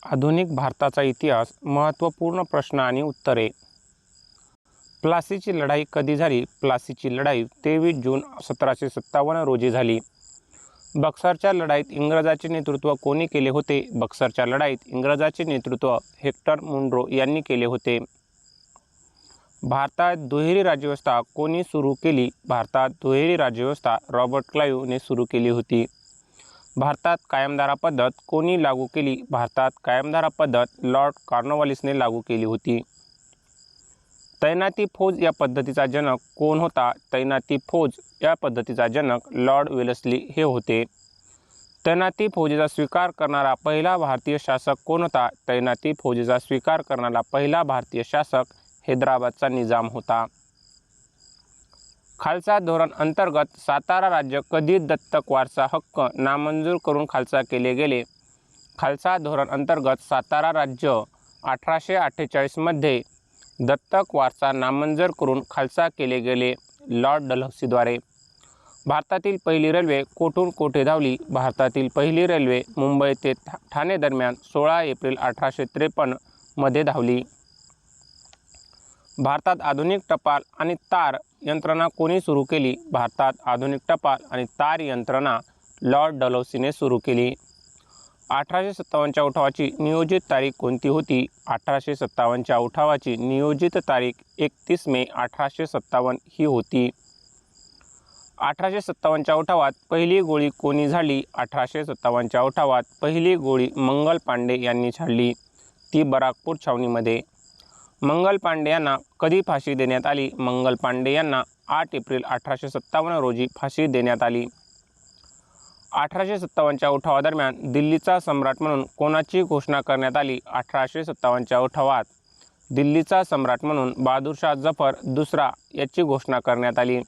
आधुनिक भारताचा इतिहास महत्त्वपूर्ण प्रश्न आणि उत्तरे. प्लासीची लढाई कधी झाली? प्लासीची लढाई 23 जून 1757 रोजी झाली. बक्सरच्या लढाईत इंग्रजांचे नेतृत्व कोणी केले होते? बक्सरच्या लढाईत इंग्रजांचे नेतृत्व हेक्टर मुनरो यांनी केले होते. भारतात दुहेरी राज्यव्यवस्था कोणी सुरू केली? भारतात दुहेरी राज्यव्यवस्था रॉबर्ट क्लाईव्हने सुरू केली होती. भारतात कायमधारा पद्धत कोणी लागू केली? भारतात कायमधारा पद्धत लॉर्ड कॉर्नवॉलिसने लागू केली होती. तैनाती फौज या पद्धतीचा जनक कोण होता? तैनाती फौज या पद्धतीचा जनक लॉर्ड वेल्लेस्ली हे होते. तैनाती फौजेचा स्वीकार करणारा पहिला भारतीय शासक कोण होता? तैनाती फौजेचा स्वीकार करणारा पहिला भारतीय शासक हैदराबादचा निजाम होता. खालसा धोरण अंतर्गत सातारा राज्य कधी दत्तक वारसा हक्क नामंजूर करून खालसा केले गेले? खालसा धोरण अंतर्गत सातारा राज्य 1848 मध्ये दत्तक वारसा नामंजूर करून खालसा केले गेले लॉर्ड डलहौसीद्वारे. भारतातील पहिली रेल्वे कोठून कोठे धावली? भारतातील पहिली रेल्वे मुंबई ते ठाणे दरम्यान 16 एप्रिल 1853 मध्ये धावली. भारतात आधुनिक टपाल आणि तार यंत्रणा कोणी सुरू केली? भारतात आधुनिक टपाल आणि तार यंत्रणा लॉर्ड डलहौसीने सुरू केली. 1857च्या उठावाची नियोजित तारीख कोणती होती? 1857च्या उठावाची नियोजित तारीख 31 मे 1857 ही होती. 1857च्या उठावात पहिली गोळी कोणी झाडली? 1857च्या उठावात पहिली गोळी मंगल पांडे यांनी झाडली, ती बराकपूर छावणीमध्ये. मंगल पांडे यांना कधी फाशी देण्यात आली? मंगल पांडे यांना 8 एप्रिल 1857 रोजी फाशी देण्यात आली. 1857च्या उठावादरम्यान दिल्लीचा सम्राट म्हणून कोणाची घोषणा करण्यात आली? 1857च्या उठावात दिल्लीचा सम्राट म्हणून बहादूरशाह जफर दुसरा याची घोषणा करण्यात आली.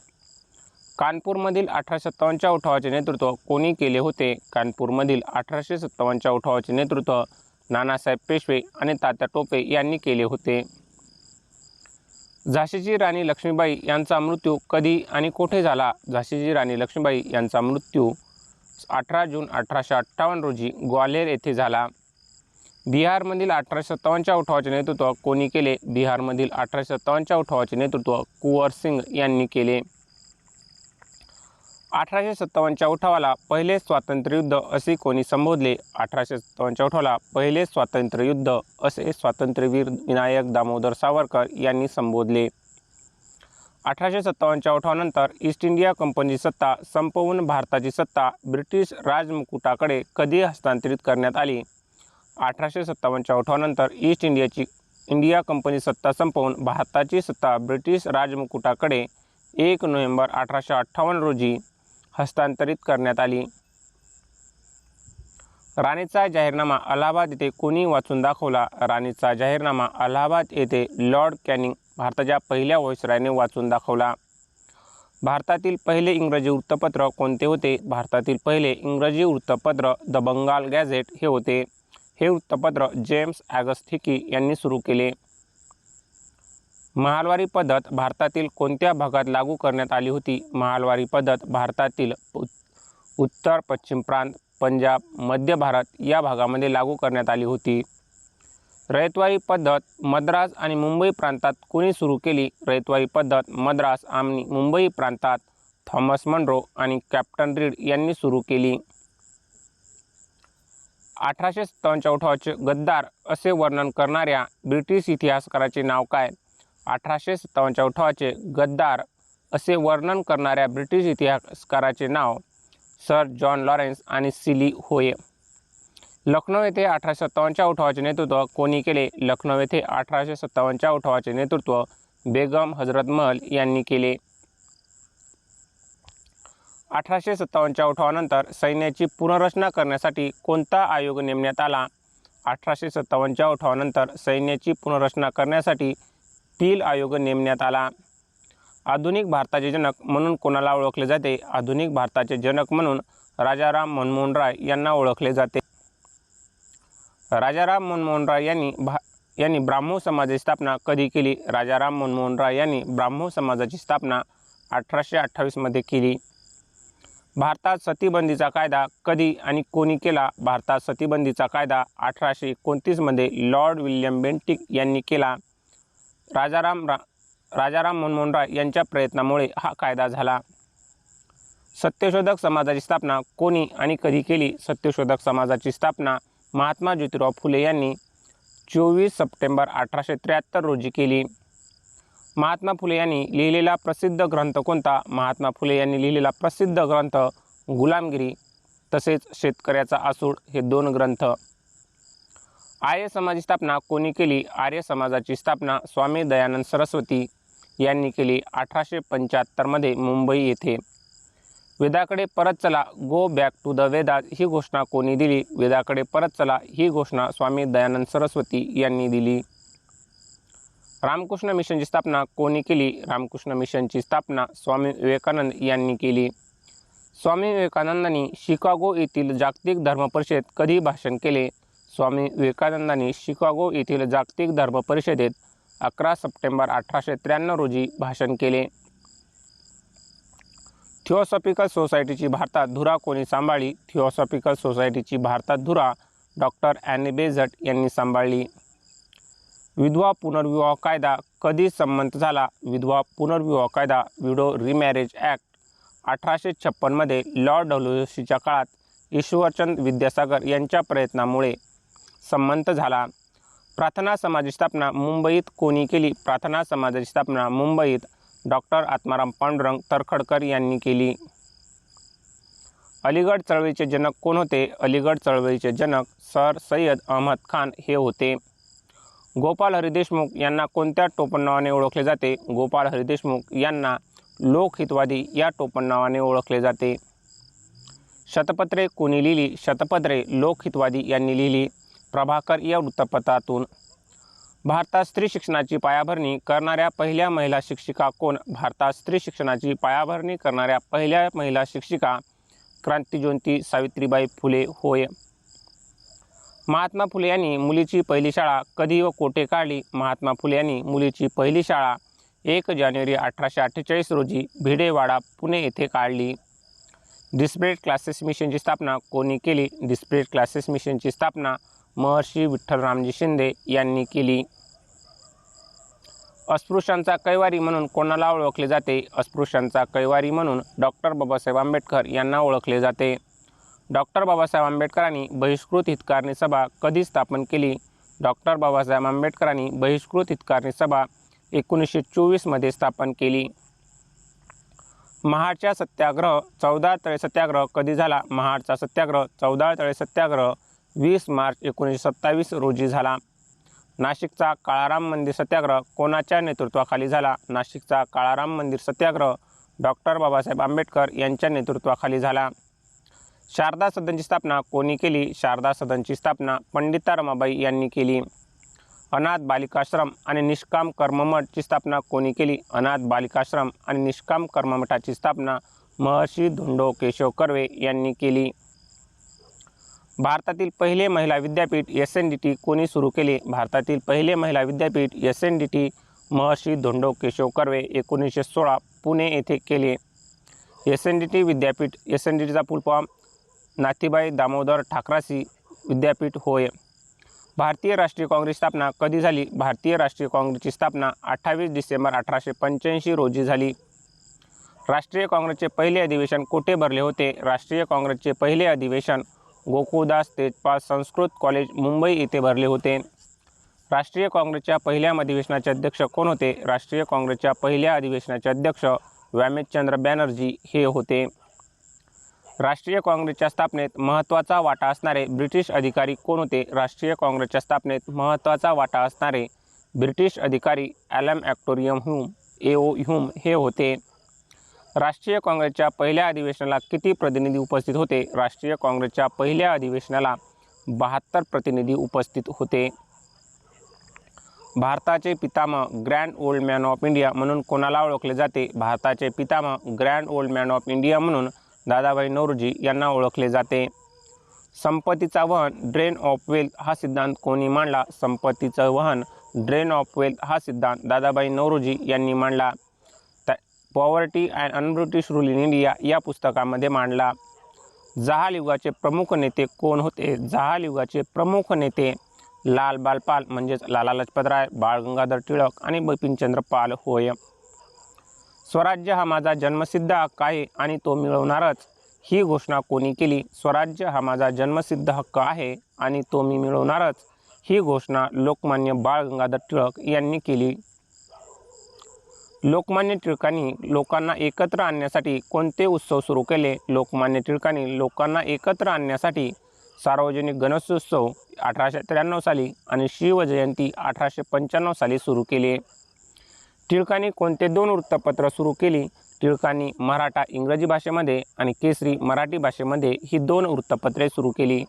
कानपूरमधील 1857च्या उठावाचे नेतृत्व कोणी केले होते? कानपूरमधील 1857च्या उठावाचे नेतृत्व नानासाहेब पेशवे आणि तात्या टोपे यांनी केले होते. झाशीची राणी लक्ष्मीबाई यांचा मृत्यू कधी आणि कोठे झाला? झाशीची राणी लक्ष्मीबाई यांचा मृत्यू 18 जून 1858 रोजी ग्वाल्हेर येथे झाला. बिहारमधील 1857च्या उठावाचे नेतृत्व कोणी केले? बिहारमधील 1857च्या उठावाचे नेतृत्व कुंवर सिंग यांनी केले. 1857च्या उठावाला पहिले स्वातंत्र्य युद्ध असे कोणी संबोधले? 1857च्या उठावाला पहिले स्वातंत्र्य युद्ध असे स्वातंत्र्यवीर विनायक दामोदर सावरकर यांनी संबोधले. 1857च्या उठावानंतर ईस्ट इंडिया कंपनीची सत्ता संपवून भारताची सत्ता ब्रिटिश राजमुकुटाकडे कधी हस्तांतरित करण्यात आली? 1857च्या उठावानंतर ईस्ट इंडिया कंपनी सत्ता संपवून भारताची सत्ता ब्रिटिश राजमुकुटाकडे 1 नोव्हेंबर 1858 रोजी हस्तांतरित करण्यात आली. राणीचा जाहीरनामा अलाहाबाद येथे कोणी वाचून दाखवला? राणीचा जाहीरनामा अलाहाबाद येथे लॉर्ड कॅनिंग भारताच्या पहिल्या व्हाईसरॉयने वाचून दाखवला. भारतातील पहिले इंग्रजी वृत्तपत्र कोणते होते? भारतातील पहिले इंग्रजी वृत्तपत्र द बंगाल गॅझेट हे होते. हे वृत्तपत्र जेम्स ॲगस्ट हिकी यांनी सुरू केले. महालवारी पद्धत भारतातील कोणत्या भागात लागू करण्यात आली होती? महालवारी पद्धत भारतातील उत्तर पश्चिम प्रांत, पंजाब, मध्य भारत या भागामध्ये लागू करण्यात आली होती. रयतवारी पद्धत मद्रास आणि मुंबई प्रांतात कोणी सुरू केली? रयतवारी पद्धत मद्रास आणि मुंबई प्रांतात थॉमस मनरो आणि कॅप्टन रीड यांनी सुरू केली. 1857च्या उठावाचे गद्दार असे वर्णन करणाऱ्या ब्रिटिश इतिहासकाराचे नाव काय? 1857च्या उठावाचे गद्दार असे वर्णन करणाऱ्या ब्रिटिश इतिहासकाराचे नाव सर जॉन लॉरेन्स आणि सिली होय. लखनौ येथे 1857च्या उठावाचे नेतृत्व कोणी केले? लखनौ येथे 1857च्या उठावाचे नेतृत्व बेगम हजरत महल यांनी केले. 1857च्या उठावानंतर सैन्याची पुनर्रचना करण्यासाठी कोणता आयोग नेमण्यात आला? 1857च्या उठावानंतर सैन्याची पुनर्रचना करण्यासाठी पील आयोग नेमण्यात आला. आधुनिक भारताचे जनक म्हणून कोणाला ओळखले जाते? आधुनिक भारताचे जनक म्हणून राजाराम मनमोहन राय यांना ओळखले जाते. राजाराम मनमोहन राय यांनी ब्राह्मो समाजाची स्थापना कधी केली? राजाराम मनमोहन राय यांनी ब्राह्मो समाजाची स्थापना 1828 मध्ये केली. भारतात सतीबंदीचा कायदा कधी आणि कोणी केला? भारतात सतीबंदीचा कायदा 1829 मध्ये लॉर्ड विल्यम बेंटिक यांनी केला. राजाराम मोहन रॉय यांच्या प्रयत्नामुळे हा कायदा झाला. सत्यशोधक समाजाची स्थापना कोणी आणि कधी केली? सत्यशोधक समाजाची स्थापना महात्मा ज्योतिराव फुले यांनी 24 सप्टेंबर 1873 रोजी केली. महात्मा फुले यांनी लिहिलेला प्रसिद्ध ग्रंथ कोणता? महात्मा फुले यांनी लिहिलेला प्रसिद्ध ग्रंथ गुलामगिरी तसेच शेतकऱ्याचा आसूड हे 2 ग्रंथ. आर्य समाजाची स्थापना कोणी केली? आर्य समाजाची स्थापना स्वामी दयानंद सरस्वती यांनी केली 1875 मध्ये मुंबई येथे. वेदाकडे परत चला, go back to the Vedas ही घोषणा कोणी दिली? वेदाकडे परत चला ही घोषणा स्वामी दयानंद सरस्वती यांनी दिली. रामकृष्ण मिशनची स्थापना कोणी केली? रामकृष्ण मिशनची स्थापना स्वामी विवेकानंद यांनी केली. स्वामी विवेकानंदांनी शिकागो येथील जागतिक धर्म परिषदेत कधी भाषण केले? स्वामी विवेकानंदांनी शिकागो येथील जागतिक धर्म परिषदेत 11 सप्टेंबर 1893 रोजी भाषण केले. थिओसॉफिकल सोसायटीची भारतात धुरा कोणी सांभाळली? थिओसॉफिकल सोसायटीची भारतात धुरा डॉक्टर ॲनी बेझंट यांनी सांभाळली. विधवा पुनर्विवाह कायदा कधी संमत झाला? विधवा पुनर्विवाह कायदा विडो रिमॅरेज ॲक्ट 1856 मध्ये लॉर्ड डलहौसीच्या काळात ईश्वरचंद विद्यासागर यांच्या प्रयत्नामुळे संमत झाला. प्रार्थना समाजाची स्थापना मुंबईत कोणी केली? प्रार्थना समाजाची स्थापना मुंबईत डॉक्टर आत्माराम पांडुरंग तरखडकर यांनी केली. अलीगढ चळवळीचे जनक कोण होते? अलीगढ चळवळीचे जनक सर सय्यद अहमद खान हे होते. गोपाल हरी देशमुख यांना कोणत्या टोपणनावाने ओळखले जाते? गोपाल हरी देशमुख यांना लोकहितवादी या टोपणनावाने ओळखले जाते. शतपत्रे कोणी लिहिली? शतपत्रे लोकहितवादी यांनी लिहिली. प्रभाकर या वृत्तपत्रातून. भारतात स्त्री शिक्षणाची पायाभरणी करणाऱ्या पहिल्या महिला शिक्षिका कोण? भारतात स्त्री शिक्षणाची पायाभरणी करणाऱ्या पहिल्या महिला शिक्षिका क्रांतिज्योती सावित्रीबाई फुले होय. महात्मा फुले यांनी मुलीची पहिली शाळा कधी व कोठे काढली? महात्मा फुले यांनी मुलीची पहिली शाळा 1 जानेवारी 1848 रोजी भिडेवाडा पुणे येथे काढली. डिस्परेट क्लासेस मिशनची स्थापना कोणी केली? डिस्परेट क्लासेस मिशनची स्थापना महर्षी विठ्ठलरामजी शिंदे यांनी केली. अस्पृश्यांचा कैवारी म्हणून कोणाला ओळखले जाते? अस्पृश्यांचा कैवारी म्हणून डॉक्टर बाबासाहेब आंबेडकर यांना ओळखले जाते. डॉक्टर बाबासाहेब आंबेडकरांनी बहिष्कृत हितकारणी सभा कधी स्थापन केली? डॉक्टर बाबासाहेब आंबेडकरांनी बहिष्कृत हितकारणी सभा 1924 मध्ये स्थापन केली. महाडचा सत्याग्रह 14 तळे सत्याग्रह कधी झाला? महाडचा सत्याग्रह 14 तळे सत्याग्रह 20 मार्च 1927 रोजी झाला. नाशिकचा काळाराम मंदिर सत्याग्रह कोणाच्या नेतृत्वाखाली झाला? नाशिकचा काळाराम मंदिर सत्याग्रह डॉक्टर बाबासाहेब आंबेडकर यांच्या नेतृत्वाखाली झाला. शारदा सदनची स्थापना कोणी केली? शारदा सदनची स्थापना पंडिता रमाबाई यांनी केली. अनाथ बालिकाश्रम आणि निष्काम कर्ममठची स्थापना कोणी केली? अनाथ बालिकाश्रम आणि निष्काम कर्ममठाची स्थापना महर्षी धोंडो केशव कर्वे यांनी केली. भारतातील पहिले महिला विद्यापीठ SNDT कोणी सुरू केले? भारतातील पहिले महिला विद्यापीठ SNDT महर्षी धोंडो केशव कर्वे 1916 पुणे येथे केले. SNDT विद्यापीठ SNDTचा फुल फॉर्म नाथीबाई दामोदर ठाकरासी विद्यापीठ होय. भारतीय राष्ट्रीय काँग्रेस स्थापना कधी झाली? भारतीय राष्ट्रीय काँग्रेसची स्थापना 28 डिसेंबर 1885 रोजी झाली. राष्ट्रीय काँग्रेसचे पहिले अधिवेशन कोठे भरले होते? राष्ट्रीय काँग्रेसचे पहिले अधिवेशन गोकुळदास तेजपाल संस्कृत कॉलेज मुंबई येथे भरले होते. राष्ट्रीय काँग्रेसच्या पहिल्या अधिवेशनाचे अध्यक्ष कोण होते? राष्ट्रीय काँग्रेसच्या पहिल्या अधिवेशनाचे अध्यक्ष व्यामेशचंद्र बॅनर्जी हे होते. राष्ट्रीय काँग्रेसच्या स्थापनेत महत्त्वाचा वाटा असणारे ब्रिटिश अधिकारी कोण होते? राष्ट्रीय काँग्रेसच्या स्थापनेत महत्त्वाचा वाटा असणारे ब्रिटिश अधिकारी ॲलम ॲक्टोरियम ह्यूम AO ह्यूम हे होते. राष्ट्रीय काँग्रेसच्या पहिल्या अधिवेशनाला किती प्रतिनिधी उपस्थित होते? राष्ट्रीय काँग्रेसच्या पहिल्या अधिवेशनाला 72 प्रतिनिधी उपस्थित होते. भारताचे पितामह grand old man of India म्हणून कोणाला ओळखले जाते? भारताचे पितामह grand old man of India म्हणून दादाभाई नौरोजी यांना ओळखले जाते. संपत्तीचा वहन ड्रेन ऑफ वेल्थ हा सिद्धांत कोणी मांडला? संपत्तीचं वहन ड्रेन ऑफ वेल्थ हा सिद्धांत दादाभाई नौरोजी यांनी मांडला. Poverty and un-British rule in India या पुस्तकामध्ये मांडला। जहाल युगाचे प्रमुख नेते कोण होते? जहाल युगाचे प्रमुख नेते लाल बाल पाल म्हणजेच लाला लजपतराय, बाळ गंगाधर टिळक आणि बिपिनचंद्र पाल होय। स्वराज्य हा माझा जन्मसिद्ध हक्क आहे आणि तो मिळवणारच, ही घोषणा कोणी केली? स्वराज्य हा माझा जन्मसिद्ध हक्क आहे आणि तो मी मिळवणारच, ही घोषणा लोकमान्य बाळ गंगाधर टिळक यांनी केली। लोकमान्य टिळकांनी लोकांना एकत्र आणण्यासाठी कोणते उत्सव सुरू केले? लोकमान्य टिळकांनी लोकांना एकत्र आणण्यासाठी सार्वजनिक गणेशोत्सव 1893 साली आणि शिवजयंती 1895 साली सुरू केले। टिळकांनी कोणते 2 वृत्तपत्र सुरू केली? टिळकांनी मराठा इंग्रजी भाषेमध्ये आणि केसरी मराठी भाषेमध्ये ही 2 वृत्तपत्रे सुरू केली।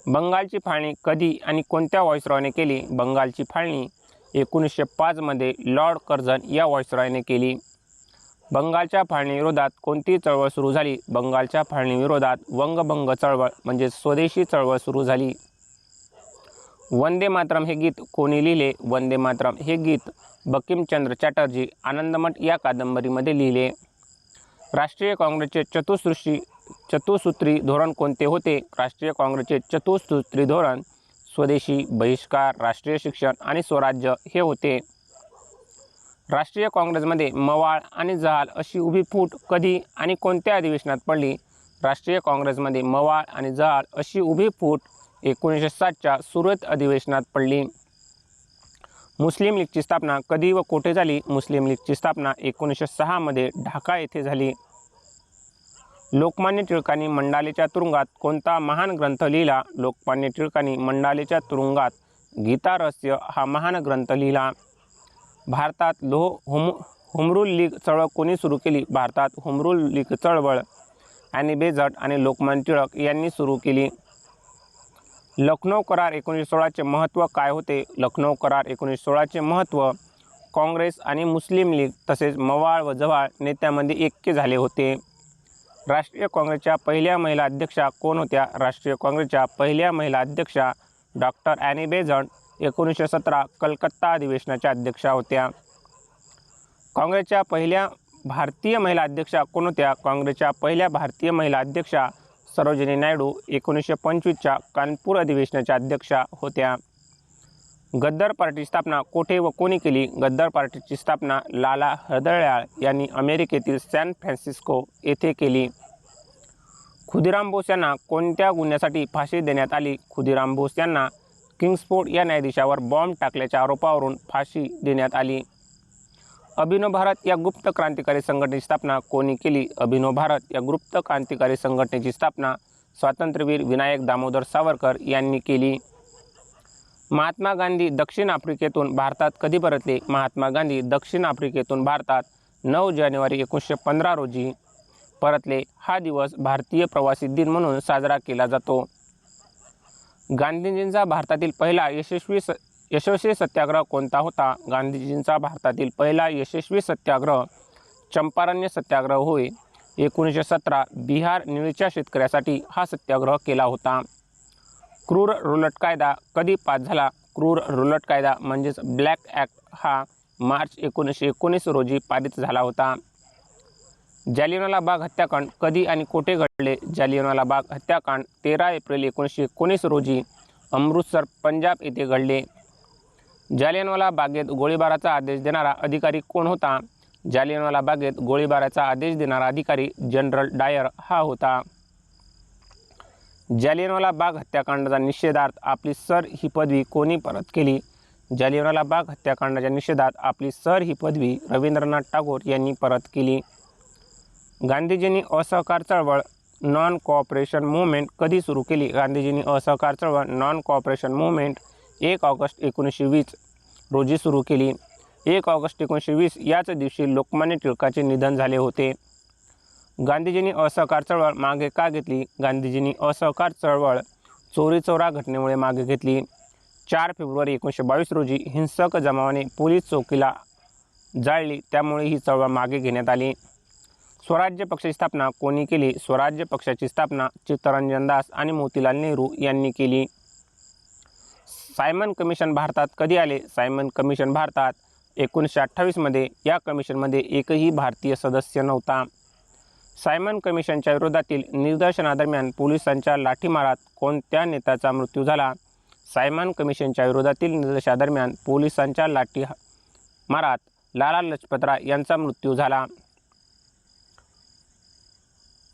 बंगालची फाळणी कधी आणि कोणत्या व्हाईसरॉयने केली? बंगालची फाळणी 1905 मध्ये लॉर्ड कर्झन या व्हाईसरॉयने केली। बंगालच्या फाळणीविरोधात कोणती चळवळ सुरू झाली? बंगालच्या फाळणीविरोधात वंगभंग चळवळ म्हणजे स्वदेशी चळवळ सुरू झाली। वंदे मातरम हे गीत कोणी लिहिले? वंदे मातरम हे गीत बंकिमचंद्र चॅटर्जी आनंदमठ या कादंबरीमध्ये लिहिले। राष्ट्रीय काँग्रेसचे चतुसूत्री धोरण कोणते होते? राष्ट्रीय काँग्रेसचे चतुसूत्री धोरण स्वदेशी, बहिष्कार, राष्ट्रीय शिक्षण आणि स्वराज्य हे होते। राष्ट्रीय काँग्रेसमध्ये मवाळ आणि जहाल अशी उभी फूट कधी आणि कोणत्या अधिवेशनात पडली? राष्ट्रीय काँग्रेसमध्ये मवाळ आणि जहाल अशी उभी फूट 1907च्या सुरत अधिवेशनात पडली। मुस्लिम लीगची स्थापना कधी व कोठे झाली? मुस्लिम लीगची स्थापना 1906 मध्ये ढाका येथे झाली। लोकमान्य टिळकांनी मंडालेच्या तुरुंगात कोणता महान ग्रंथ लिहिला? लोकमान्य टिळकांनी मंडालेच्या तुरुंगात गीता रहस्य हा महान ग्रंथ लिहिला। भारतात होमरूल लीग चळवळ कोणी सुरू केली? भारतात होमरूल लीग चळवळ ॲनी बेझंट आणि लोकमान्य टिळक यांनी सुरू केली। लखनौ करार 1916चे महत्त्व काय होते? लखनौ करार 1916चे महत्त्व काँग्रेस आणि मुस्लिम लीग तसेच मवाळ व जव्हाळ नेत्यांमध्ये ऐक्य झाले होते। राष्ट्रीय काँग्रेसच्या पहिल्या महिला अध्यक्षा कोण होत्या? राष्ट्रीय काँग्रेसच्या पहिल्या महिला अध्यक्षा डॉक्टर ॲनी बेझंट 1917 कलकत्ता अधिवेशनाच्या अध्यक्षा होत्या। काँग्रेसच्या पहिल्या भारतीय महिला अध्यक्षा कोण होत्या? काँग्रेसच्या पहिल्या भारतीय महिला अध्यक्षा सरोजिनी नायडू 1925च्या कानपूर अधिवेशनाच्या अध्यक्षा होत्या। गद्दर पार्टीची स्थापना कोठे व कोणी केली? गद्दर पार्टीची स्थापना लाला हरदयाळ यांनी अमेरिकेतील सॅन फ्रान्सिस्को येथे केली। खुदीराम बोस यांना कोणत्या गुन्ह्यासाठी फाशी देण्यात आली? खुदीराम बोस यांना किंग्सफोर्ड या न्यायाधीशावर बॉम्ब टाकल्याच्या आरोपावरून फाशी देण्यात आली। अभिनव भारत या गुप्त क्रांतिकारी संघटनेची स्थापना कोणी केली? अभिनव भारत या गुप्त क्रांतिकारी संघटनेची स्थापना स्वातंत्र्यवीर विनायक दामोदर सावरकर यांनी केली। महात्मा गांधी दक्षिण आफ्रिकेतून भारतात कधी परतले? महात्मा गांधी दक्षिण आफ्रिकेतून भारतात 9 जानेवारी 1915 रोजी परतले। हा दिवस भारतीय प्रवासी दिन म्हणून साजरा केला जातो। गांधीजींचा भारतातील पहिला यशस्वी सत्याग्रह कोणता होता? गांधीजींचा भारतातील पहिला यशस्वी सत्याग्रह चंपारण्य सत्याग्रह होय। 1917 बिहार निळीच्या शेतकऱ्यासाठी हा सत्याग्रह केला होता। क्रूर रूलट कायदा कधी पास झाला? क्रूर रूलट कायदा म्हणजेच ब्लॅक ॲक्ट हा मार्च 1919 रोजी पारित झाला होता। जालियनवाला बाग हत्याकांड कधी आणि कोठे घडले? जालियनवाला बाग हत्याकांड 13 एप्रिल 1919 रोजी अमृतसर, पंजाब येथे घडले। जालियनवाला बागेत गोळीबाराचा आदेश देणारा अधिकारी कोण होता? जालियनवाला बागेत गोळीबाराचा आदेश देणारा अधिकारी जनरल डायर हा होता। जालियनवाला बाग हत्याकांडाचा निषेधार्थ आपली सर ही पदवी कोणी परत केली? जालियनवाला बाग हत्याकांडाच्या निषेधात आपली सर ही पदवी रवींद्रनाथ टागोर यांनी परत केली। गांधीजींनी असहकार चळवळ नॉन कोऑपरेशन मूव्हमेंट कधी सुरू केली? गांधीजींनी असहकार चळवळ नॉन कोऑपरेशन मूव्हमेंट 1 ऑगस्ट 1920 रोजी सुरू केली। 1 ऑगस्ट 1920 याच दिवशी लोकमान्य टिळकांचे निधन झाले होते। गांधीजींनी असहकार चळवळ मागे का घेतली? गांधीजींनी असहकार चळवळ चोरी-चौरा घटनेमुळे मागे घेतली। 4 फेब्रुवारी 1922 रोजी हिंसक जमावाने पोलीस चौकीला जाळली, त्यामुळे ही चळवळ मागे घेण्यात आली। स्वराज्य पक्षाची स्थापना कोणी केली? स्वराज्य पक्षाची स्थापना चित्तरंजन दास आणि मोतीलाल नेहरू यांनी केली। सायमन कमिशन भारतात कधी आले? सायमन कमिशन भारतात 1928मध्ये या कमिशनमध्ये एकही भारतीय सदस्य नव्हता. सायमन कमिशनच्या विरोधातील निदर्शनादरम्यान पोलिसांच्या लाठीमारात कोणत्या नेत्याचा मृत्यू झाला? सायमन कमिशनच्या विरोधातील निदर्शनादरम्यान पोलिसांच्या लाठीमारात लाला लजपतराय यांचा मृत्यू झाला.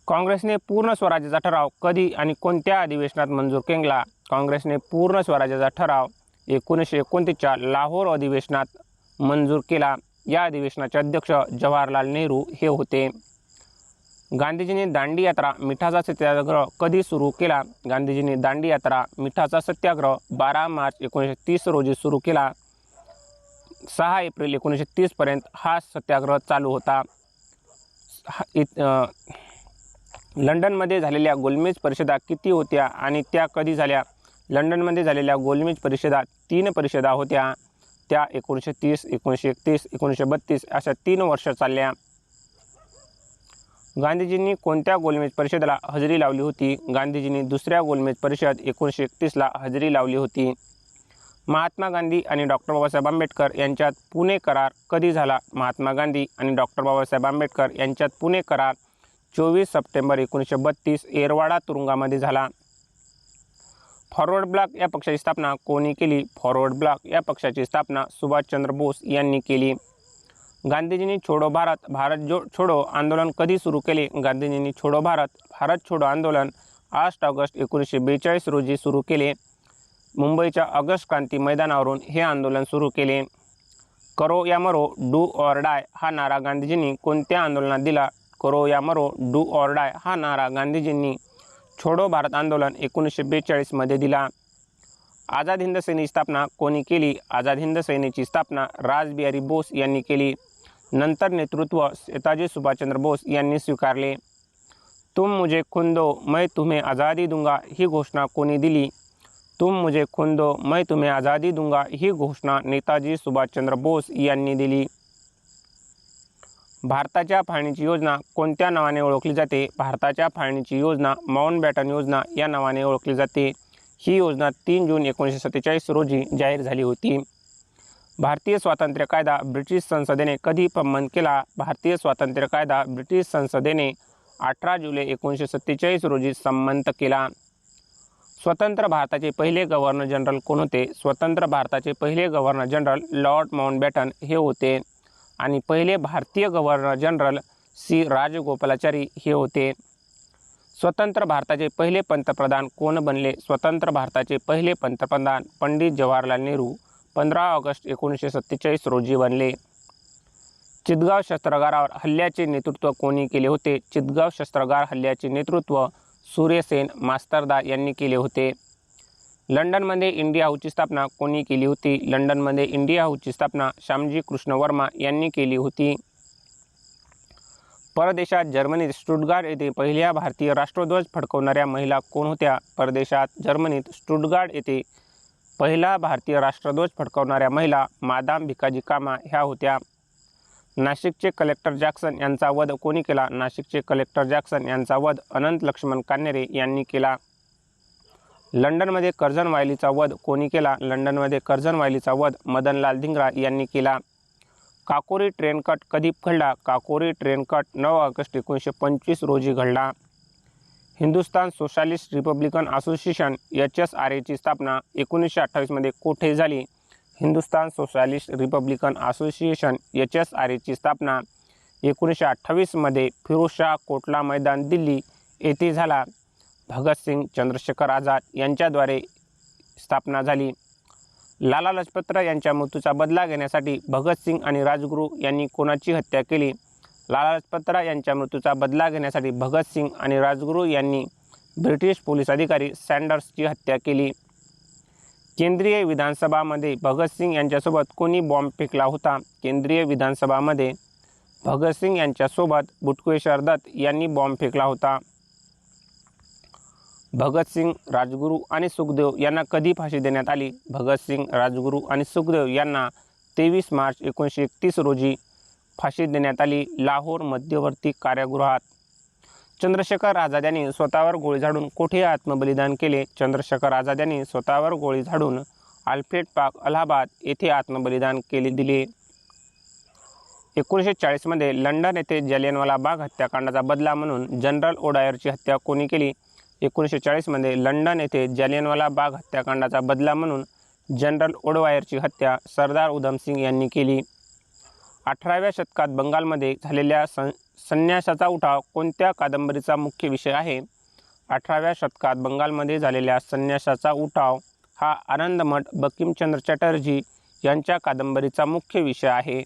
काँग्रेसने पूर्ण स्वराज्याचा ठराव कधी आणि कोणत्या अधिवेशनात मंजूर केला? काँग्रेसने पूर्ण स्वराज्याचा ठराव 1929च्या लाहोर अधिवेशनात मंजूर केला. या अधिवेशनाचे अध्यक्ष जवाहरलाल नेहरू हे होते. गांधीजींनी दांडी यात्रा मिठाचा सत्याग्रह कधी सुरू केला? गांधीजींनी दांडी यात्रा मिठाचा सत्याग्रह 12 मार्च 1930 रोजी सुरू केला. 6 एप्रिल 1930 पर्यंत हा सत्याग्रह चालू होता. लंडनमध्ये झालेल्या गोलमेज परिषदा किती होत्या आणि त्या कधी झाल्या? लंडनमध्ये झालेल्या गोलमेज परिषदा 3 परिषदा होत्या. त्या 1930, 1931, 1932 अशा 3 वर्ष चालल्या. गांधीजींनी कोणत्या गोलमेज परिषदेला हजेरी लावली होती? गांधीजींनी दुसऱ्या गोलमेज परिषद 1931ला हजेरी लावली होती. महात्मा गांधी आणि डॉक्टर बाबासाहेब आंबेडकर यांच्यात पुणे करार कधी झाला? महात्मा गांधी आणि डॉक्टर बाबासाहेब आंबेडकर यांच्यात पुणे करार 24 सप्टेंबर 1932 येरवाडा तुरुंगामध्ये झाला. फॉरवर्ड ब्लॉक या पक्षाची स्थापना कोणी केली? फॉरवर्ड ब्लॉक या पक्षाची स्थापना सुभाषचंद्र बोस यांनी केली. गांधीजींनी छोडो भारत, भारत छोडो आंदोलन कधी सुरू केले? गांधीजींनी छोडो भारत, भारत छोडो आंदोलन 8 ऑगस्ट 1942 रोजी सुरू केले. मुंबईच्या ऑगस्ट क्रांती मैदानावरून हे आंदोलन सुरू केले. करो या मरो, डू ऑर डाय हा नारा गांधीजींनी कोणत्या आंदोलनात दिला? करो या मरो, डू ऑर डाय हा नारा गांधीजींनी छोडो भारत आंदोलन 1942 मध्ये दिला. आझाद हिंद सेनेची स्थापना कोणी केली? आझाद हिंद सेनेची स्थापना रासबिहारी बोस यांनी केली. नंतर नेतृत्व नेताजी सुभाषचंद्र बोस यांनी स्वीकारले. तुम मुझे खून दो मैं तुम्हें आज़ादी दूंगा ही घोषणा कोणी दिली? तुम मुझे खून दो मैं तुम्हें आज़ादी दूंगा ही घोषणा नेताजी सुभाषचंद्र बोस यांनी दिली. भारताच्या फाळणीची योजना कोणत्या नावाने ओळखली जाते? भारताच्या फाळणीची योजना माउंटबॅटन योजना या नावाने ओळखली जाते. ही योजना 3 जून 1947 रोजी जाहीर झाली होती. भारतीय स्वातंत्र्य कायदा ब्रिटिश संसदेने कधी संमत केला? भारतीय स्वातंत्र्य कायदा ब्रिटिश संसदेने 18 जुलै 1947 रोजी संमत केला. स्वतंत्र भारताचे पहिले गव्हर्नर जनरल कोण होते? स्वतंत्र भारताचे पहिले गव्हर्नर जनरल लॉर्ड माउंटबॅटन हे होते आणि पहिले भारतीय गव्हर्नर जनरल सी राजगोपालाचारी हे होते. स्वतंत्र भारताचे पहिले पंतप्रधान कोण बनले? स्वतंत्र भारताचे पहिले पंतप्रधान पंडित जवाहरलाल नेहरू 15 ऑगस्ट 1947 रोजी बनले. चितगाव शस्त्रागारावर हल्ल्याचे नेतृत्व कोणी केले होते? चितगाव शस्त्रागार हल्ल्याचे नेतृत्व सूर्यसेन मास्तरदा यांनी केले होते. लंडनमध्ये इंडिया हाऊसची स्थापना कोणी केली होती? लंडनमध्ये इंडिया हाऊसची स्थापना श्यामजी कृष्ण वर्मा यांनी केली होती. परदेशात जर्मनीत स्टुटगार्ट येथे पहिल्या भारतीय राष्ट्रध्वज फडकवणाऱ्या महिला कोण होत्या? परदेशात जर्मनीत स्टुटगार्ट येथे पहिला भारतीय राष्ट्रध्वज फडकवणाऱ्या महिला मादाम भिकाजी कामा ह्या होत्या. नाशिकचे कलेक्टर जॅक्सन यांचा वध कोणी केला? नाशिकचे कलेक्टर जॅक्सन यांचा वध अनंत लक्ष्मण कान्हेरे यांनी केला. लंडनमध्ये कर्झन वायलीचा वध कोणी केला? लंडनमध्ये कर्झन वायलीचा वध मदनलाल धिंगरा यांनी केला. काकोरी ट्रेन कट कधी घडला? काकोरी ट्रेन कट 9 ऑगस्ट 1925 रोजी घडला. हिंदुस्तान सोशलिस्ट रिपब्लिकन असोसिएशन HSRAची स्थापना 1928 मध्ये कोठे झाली? हिंदुस्तान सोशलिस्ट रिपब्लिकन असोसिएशन HSRAची स्थापना 1928 मध्ये फिरोजशाह कोटला मैदान दिल्ली येथे झाला. भगतसिंग चंद्रशेखर आझाद यांच्याद्वारे स्थापना झाली. लाला लजपतराय यांच्या मृत्यूचा बदला घेण्यासाठी भगतसिंग आणि राजगुरू यांनी कोणाची हत्या केली? लाला लजपतराय यांच्या मृत्यूचा बदला घेण्यासाठी भगतसिंग आणि राजगुरू यांनी ब्रिटिश पोलीस अधिकारी सँडर्सची हत्या केली. केंद्रीय विधानसभामध्ये भगतसिंग यांच्यासोबत कोणी बॉम्ब फेकला होता? केंद्रीय विधानसभामध्ये भगतसिंग यांच्यासोबत बुटकेश्वर दत्त यांनी बॉम्ब फेकला होता. भगतसिंग, राजगुरू आणि सुखदेव यांना कधी फाशी देण्यात आली? भगतसिंग, राजगुरू आणि सुखदेव यांना 23 मार्च 1931 रोजी फाशी देण्यात आली लाहोर मध्यवर्ती कारागृहात. चंद्रशेखर आझाद यांनी स्वतःवर गोळी झाडून कोठे आत्मबलिदान केले? चंद्रशेखर आझाद यांनी स्वतःवर गोळी झाडून अल्फ्रेड पार्क, अलाहाबाद येथे आत्मबलिदान दिले. 1940मध्ये लंडन येथे जालियनवाला बाग हत्याकांडाचा बदला म्हणून जनरल ओडायरची हत्या कोणी केली? 1940मध्ये लंडन येथे जालियनवाला बाग हत्याकांडाचा बदला म्हणून जनरल ओडवायरची हत्या सरदार उधमसिंग यांनी केली. 18व्या शतकात बंगालमध्ये झालेल्या संन्यासाचा उठाव कोणत्या कादंबरीचा मुख्य विषय आहे? 18व्या शतकात बंगालमध्ये झालेल्या संन्यासाचा उठाव हा आनंदमठ बंकिमचंद्र चटर्जी यांच्या कादंबरीचा मुख्य विषय आहे.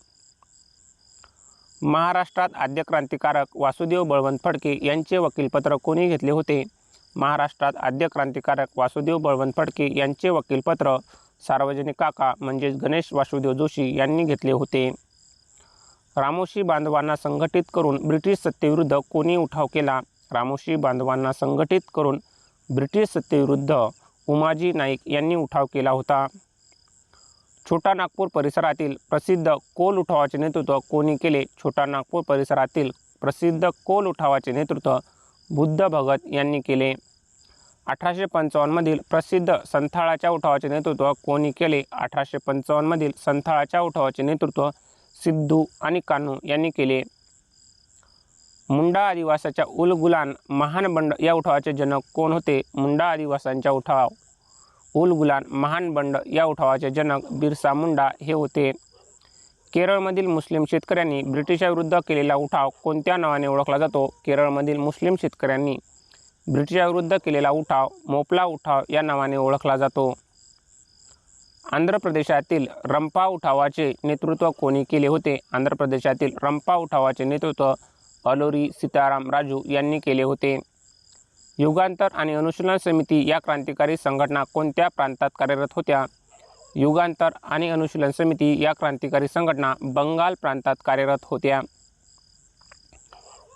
महाराष्ट्रात आद्य क्रांतिकारक वासुदेव बळवंत फडके यांचे वकीलपत्र कोणी घेतले होते? महाराष्ट्रात आद्य क्रांतिकारक वासुदेव बळवंत फडके यांचे वकीलपत्र सार्वजनिक काका म्हणजेच गणेश वासुदेव जोशी यांनी घेतले होते. रामोशी बांधवांना संघटित करून ब्रिटिश सत्तेविरुद्ध कोणी उठाव केला? रामोशी बांधवांना संघटित करून ब्रिटिश सत्तेविरुद्ध उमाजी नाईक यांनी उठाव केला होता. छोटा नागपूर परिसरातील प्रसिद्ध कोल उठावाचे नेतृत्व कोणी केले? छोटा नागपूर परिसरातील प्रसिद्ध कोल उठावाचे नेतृत्व बुद्ध भगत यांनी केले. 1855मधील प्रसिद्ध संथाळाच्या उठावाचे नेतृत्व कोणी केले? 1855मधील संथाळाच्या उठावाचे नेतृत्व सिद्धू आणि कान्हू यांनी केले. मुंडा आदिवासाच्या उलगुलान महानबंड या उठावाचे जनक कोण होते? मुंडा आदिवासांच्या उठाव उलगुलान महानबंड या उठावाचे जनक बिरसा मुंडा हे होते. केरळमधील मुस्लिम शेतकऱ्यांनी ब्रिटिशाविरुद्ध केलेला उठाव कोणत्या नावाने ओळखला जातो? केरळमधील मुस्लिम शेतकऱ्यांनी ब्रिटिशाविरुद्ध केलेला उठाव मोपला उठाव या नावाने ओळखला जातो. आंध्र प्रदेशातील रंपा उठावाचे नेतृत्व कोणी केले होते? आंध्र प्रदेशातील रंपा उठावाचे नेतृत्व अलोरी सीताराम राजू यांनी केले होते. युगांतर आणि अनुशीलन समिती या क्रांतिकारी संघटना कोणत्या प्रांतात कार्यरत होत्या? युगांतर आणि अनुशीलन समिती या क्रांतिकारी संघटना बंगाल प्रांतात कार्यरत होत्या.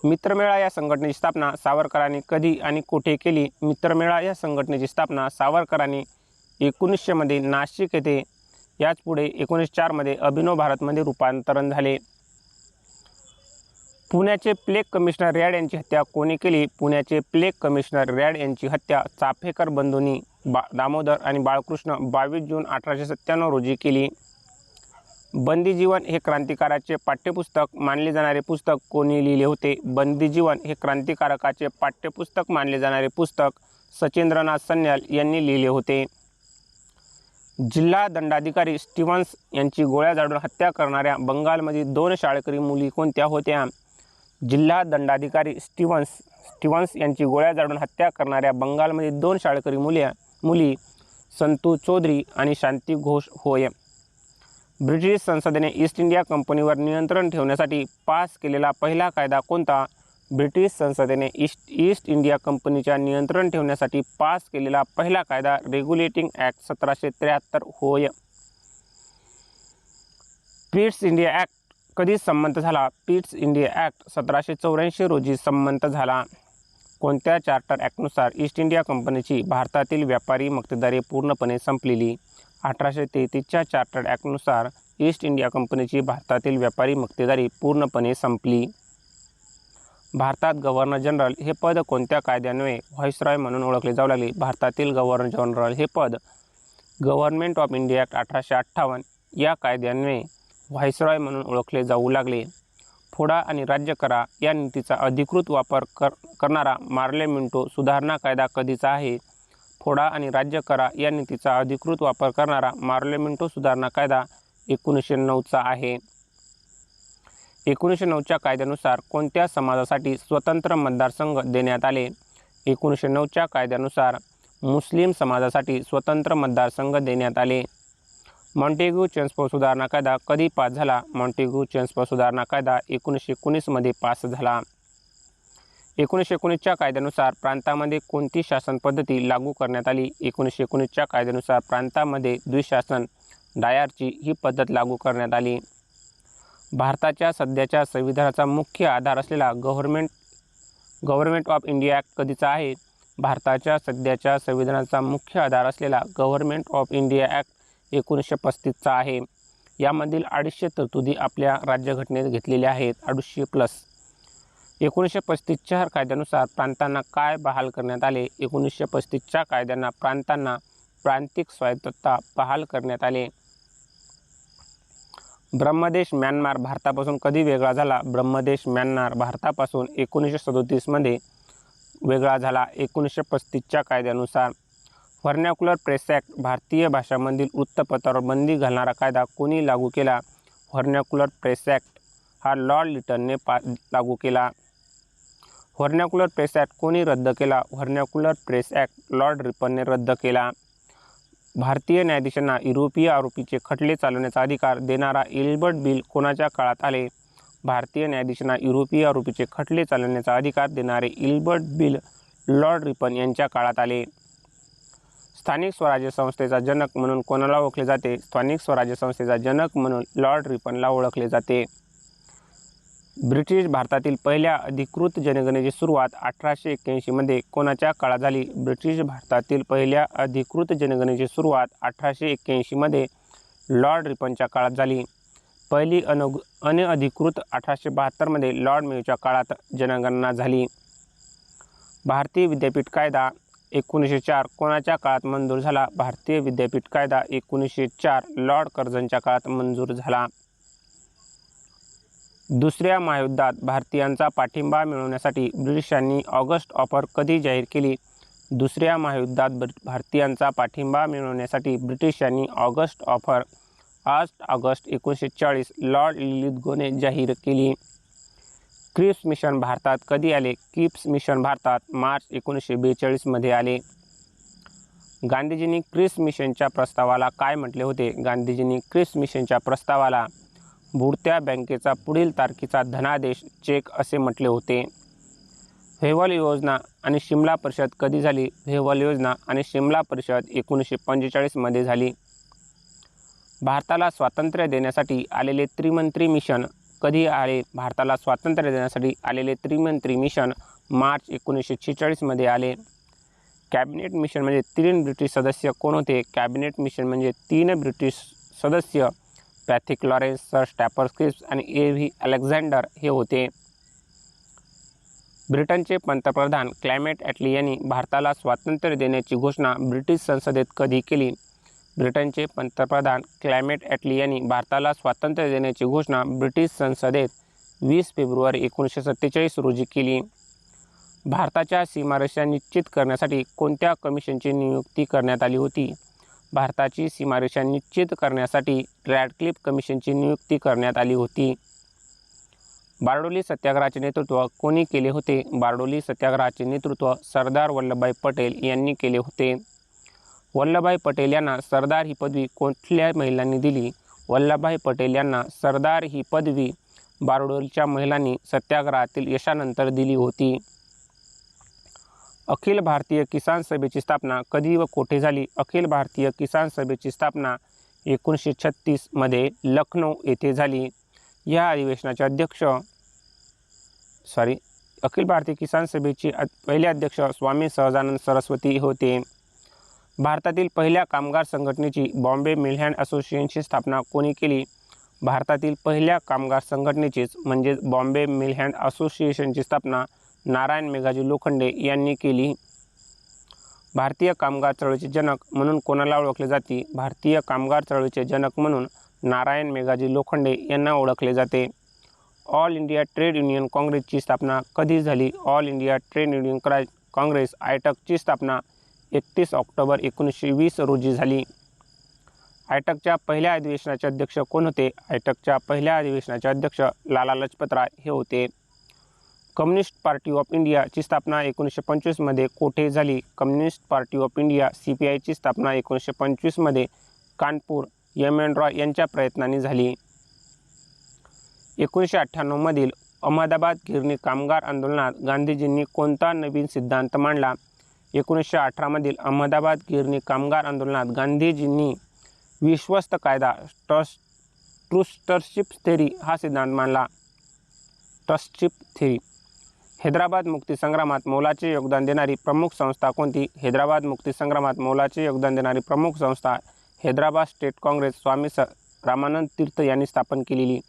मित्रमेळा या संघटनेची स्थापना सावरकरांनी कधी आणि कुठे केली? मित्रमेळा या संघटनेची स्थापना सावरकरांनी 1900मध्ये नाशिक येथे, याच पुढे 1904मध्ये अभिनव भारतमध्ये रूपांतरण झाले. पुण्याचे प्लेग कमिशनर रॅड यांची हत्या कोणी केली? पुण्याचे प्लेग कमिशनर रॅड यांची हत्या चाफेकर बंधूंनी दामोदर आणि बाळकृष्ण 22 जून 1897 रोजी केली. बंदीजीवन हे क्रांतिकाराचे पाठ्यपुस्तक मानले जाणारे पुस्तक कोणी लिहिले होते? बंदीजीवन हे क्रांतिकारकाचे पाठ्यपुस्तक मानले जाणारे पुस्तक सचिंद्रनाथ सन्याल यांनी लिहिले होते. जिल्हा दंडाधिकारी स्टीव्हन्स यांची गोळ्या झाडून हत्या करणाऱ्या बंगालमधील 2 शाळकरी मुली कोणत्या होत्या? जिल्हा दंडाधिकारी स्टीव्हन्स यांची गोळ्या झाडून हत्या करणाऱ्या बंगालमधील 2 शाळकरी मुली संतू चौधरी आणि शांती घोष होय. ब्रिटिश संसदेने ईस्ट इंडिया कंपनीवर नियंत्रण ठेवण्यासाठी पास केलेला पहिला कायदा कोणता? ब्रिटिश संसदेने ईस्ट इंडिया कंपनीच्या नियंत्रण ठेवण्यासाठी पास केलेला पहिला कायदा रेग्युलेटिंग ॲक्ट 1773 होय. पीट्स इंडिया ॲक्ट कधी संमत झाला? पीट्स इंडिया ॲक्ट 1784 रोजी संमत झाला. कोणत्या चार्टर ॲक्टनुसार ईस्ट इंडिया कंपनीची भारतातील व्यापारी मक्तेदारी पूर्णपणे संपलेली? 1833च्या चार्टर्ड ॲक्टनुसार ईस्ट इंडिया कंपनीची भारतातील व्यापारी मक्तेदारी पूर्णपणे संपली. भारतात गव्हर्नर जनरल हे पद कोणत्या कायद्यान्वये व्हाईसरॉय म्हणून ओळखले जाऊ लागले? भारतातील गव्हर्नर जनरल हे पद गव्हर्नमेंट ऑफ इंडिया ॲक्ट 1858 या कायद्यान्वये व्हाईसरॉय म्हणून ओळखले जाऊ लागले. फोडा आणि राज्य करा या नीतीचा अधिकृत वापर करणारा मार्लेमिंटो सुधारणा कायदा कधीचा आहे? फोडा आणि राज्य करा या नीतीचा अधिकृत वापर करणारा मार्लेमिंटो सुधारणा कायदा 1909चा आहे. 1909च्या कायद्यानुसार कोणत्या समाजासाठी स्वतंत्र मतदारसंघ देण्यात आले? 1909च्या कायद्यानुसार मुस्लिम समाजासाठी स्वतंत्र मतदारसंघ देण्यात आले. मॉन्टेग्यू चेम्स्फोर्ड सुधारणा कायदा कधी पास झाला? मॉन्टेग्यू चेम्स्फोर्ड सुधारणा कायदा 1919मध्ये पास झाला. 1919च्या कायद्यानुसार प्रांतामध्ये कोणती शासन पद्धती लागू करण्यात आली? 1919च्या कायद्यानुसार प्रांतामध्ये द्विशासन डायारची ही पद्धत लागू करण्यात आली. भारताच्या सध्याच्या संविधानाचा मुख्य आधार असलेला गव्हर्नमेंट ऑफ इंडिया ॲक्ट कधीचा आहे? भारताच्या सध्याच्या संविधानाचा मुख्य आधार असलेला गव्हर्नमेंट ऑफ इंडिया ॲक्ट 1935चा आहे. यामधील 250 तरतुदी आपल्या राज्यघटनेत घेतलेल्या आहेत, 250+. 1935च्या कायद्यानुसार प्रांतांना काय बहाल करण्यात आले? 1935च्या कायद्यांना प्रांतांना प्रांतिक स्वायत्तता बहाल करण्यात आले. ब्रह्मदेश म्यानमार भारतापासून कधी वेगळा झाला? ब्रह्मदेश म्यानमार भारतापासून 1937मध्ये वेगळा झाला, 1935च्या कायद्यानुसार. व्हर्नॅक्युलर प्रेस ॲक्ट भारतीय भाषांमधील वृत्तपत्रावर बंदी घालणारा कायदा कोणी लागू केला? व्हर्नॅक्युलर प्रेस ॲक्ट हा लॉर्ड लिटनने लागू केला. व्हर्नॅक्युलर प्रेस ॲक्ट कोणी रद्द केला? व्हर्नॅक्युलर प्रेस ॲक्ट लॉर्ड रिपनने रद्द केला. भारतीय न्यायाधीशांना युरोपीय आरोपीचे खटले चालवण्याचा अधिकार देणारा इल्बर्ट बिल कोणाच्या काळात आले? भारतीय न्यायाधीशांना युरोपीय आरोपीचे खटले चालवण्याचा अधिकार देणारे इल्बर्ट बिल लॉर्ड रिपन यांच्या काळात आले. स्थानिक स्वराज्य संस्थेचा जनक म्हणून कोणाला ओळखले जाते? स्थानिक स्वराज्य संस्थेचा जनक म्हणून लॉर्ड रिपनला ओळखले जाते. ब्रिटिश भारतातील पहिल्या अधिकृत जनगणनेची सुरुवात 1881मध्ये कोणाच्या काळात झाली? ब्रिटिश भारतातील पहिल्या अधिकृत जनगणनेची सुरुवात 1881मध्ये लॉर्ड रिपनच्या काळात झाली. पहिली अनधिकृत 1872मध्ये लॉर्ड मेयोच्या काळात जनगणना झाली. भारतीय विद्यापीठ कायदा 1904 कोणाच्या काळात मंजूर झाला? भारतीय विद्यापीठ कायदा 1904 लॉर्ड कर्झनच्या काळात मंजूर झाला. दुसऱ्या महायुद्धात भारतीयांचा पाठिंबा मिळवण्यासाठी ब्रिटिशांनी ऑगस्ट ऑफर कधी जाहीर केली? दुसऱ्या महायुद्धात भारतीयांचा पाठिंबा मिळवण्यासाठी ब्रिटिशांनी ऑगस्ट ऑफर 8 ऑगस्ट 1940 लॉर्ड लिथगोने जाहीर केली. क्रिप्स मिशन भारतात कधी आले? क्रिप्स मिशन भारतात मार्च 1942मध्ये आले. गांधीजींनी क्रिप्स मिशनच्या प्रस्तावाला काय म्हटले होते? गांधीजींनी क्रिप्स मिशनच्या प्रस्तावाला बुडत्या बँकेचा पुढील तारखेचा धनादेश चेक असे म्हटले होते. व्हेवल योजना आणि शिमला परिषद कधी झाली? व्हेवल योजना आणि शिमला परिषद 1945मध्ये झाली. भारताला स्वातंत्र्य देण्यासाठी आलेले त्रिमंत्री मिशन कधी आले? भारताला स्वातंत्र्य देण्यासाठी आलेले त्रिमंत्री मिशन मार्च 1946मध्ये आले. कॅबिनेट मिशन म्हणजे 3 ब्रिटिश सदस्य कोण होते? कॅबिनेट मिशन म्हणजे 3 ब्रिटिश सदस्य Pethick Lawrence, sir Stafford Cripps आणि ए.व्ही. अलेक्झांडर हे होते. ब्रिटनचे पंतप्रधान क्लेमेंट ॲटली यांनी भारताला स्वातंत्र्य देण्याची घोषणा ब्रिटिश संसदेत कधी केली? ब्रिटनचे पंतप्रधान क्लेमेंट ॲटली यांनी भारताला स्वातंत्र्य देण्याची घोषणा ब्रिटिश संसदेत 20 फेब्रुवारी 1947 रोजी केली. भारताच्या सीमारेषा निश्चित करण्यासाठी कोणत्या कमिशनची नियुक्ती करण्यात आली होती? भारताची सीमारेषा निश्चित करण्यासाठी रॅडक्लिफ कमिशनची नियुक्ती करण्यात आली होती. बारडोली सत्याग्रहाचे नेतृत्व कोणी केले होते? बारडोली सत्याग्रहाचे नेतृत्व सरदार वल्लभभाई पटेल यांनी केले होते. वल्लभभाई पटेल यांना सरदार ही पदवी कुठल्या महिलांनी दिली? वल्लभभाई पटेल यांना सरदार ही पदवी बारडोलीच्या महिलांनी सत्याग्रहातील यशानंतर दिली होती. अखिल भारतीय किसान सभेची स्थापना कधी व कोठे झाली? अखिल भारतीय किसान सभेची स्थापना 1936मध्ये लखनौ येथे झाली. या अधिवेशनाचे अखिल भारतीय किसान सभेचे पहिले अध्यक्ष स्वामी सहजानंद सरस्वती होते. भारतातील पहिल्या कामगार संघटनेची बॉम्बे मिल हँड असोसिएशनची स्थापना कोणी केली? भारतातील पहिल्या कामगार संघटनेचीच म्हणजेच बॉम्बे मिल हँड असोसिएशनची स्थापना नारायण मेघाजी लोखंडे यांनी केली. भारतीय कामगार चळवळीचे जनक म्हणून कोणाला ओळखले जाते? भारतीय कामगार चळवळीचे जनक म्हणून नारायण मेघाजी लोखंडे यांना ओळखले जाते. ऑल इंडिया ट्रेड युनियन काँग्रेसची स्थापना कधी झाली? All India Trade Union Congress आयटकची स्थापना 31 ऑक्टोबर 1920 रोजी झाली. आयटकच्या पहिल्या अधिवेशनाचे अध्यक्ष कोण होते? आयटकच्या पहिल्या अधिवेशनाचे अध्यक्ष लाला लजपतराय हे होते. कम्युनिस्ट पार्टी ऑफ इंडियाची स्थापना 1925मध्ये कोठे झाली? Communist party of India CPI ची स्थापना 1925मध्ये कानपूर M.N. रॉय यांच्या प्रयत्नांनी झाली. 1998मधील अहमदाबाद गिरणी कामगार आंदोलनात गांधीजींनी कोणता नवीन सिद्धांत मांडला? 1918मधील अहमदाबाद गिरणी कामगार आंदोलनात गांधीजींनी विश्वस्त कायदा ट्रस्टशिप थेरी हा सिद्धांत मांडला. ट्रस्टशिप थेरी. हैदराबाद मुक्तीसंग्रामात मोलाचे योगदान देणारी प्रमुख संस्था कोणती? हैदराबाद मुक्तीसंग्रामात मोलाचे योगदान देणारी प्रमुख संस्था हैदराबाद स्टेट काँग्रेस स्वामी रामानंद तीर्थ यांनी स्थापन केलेली.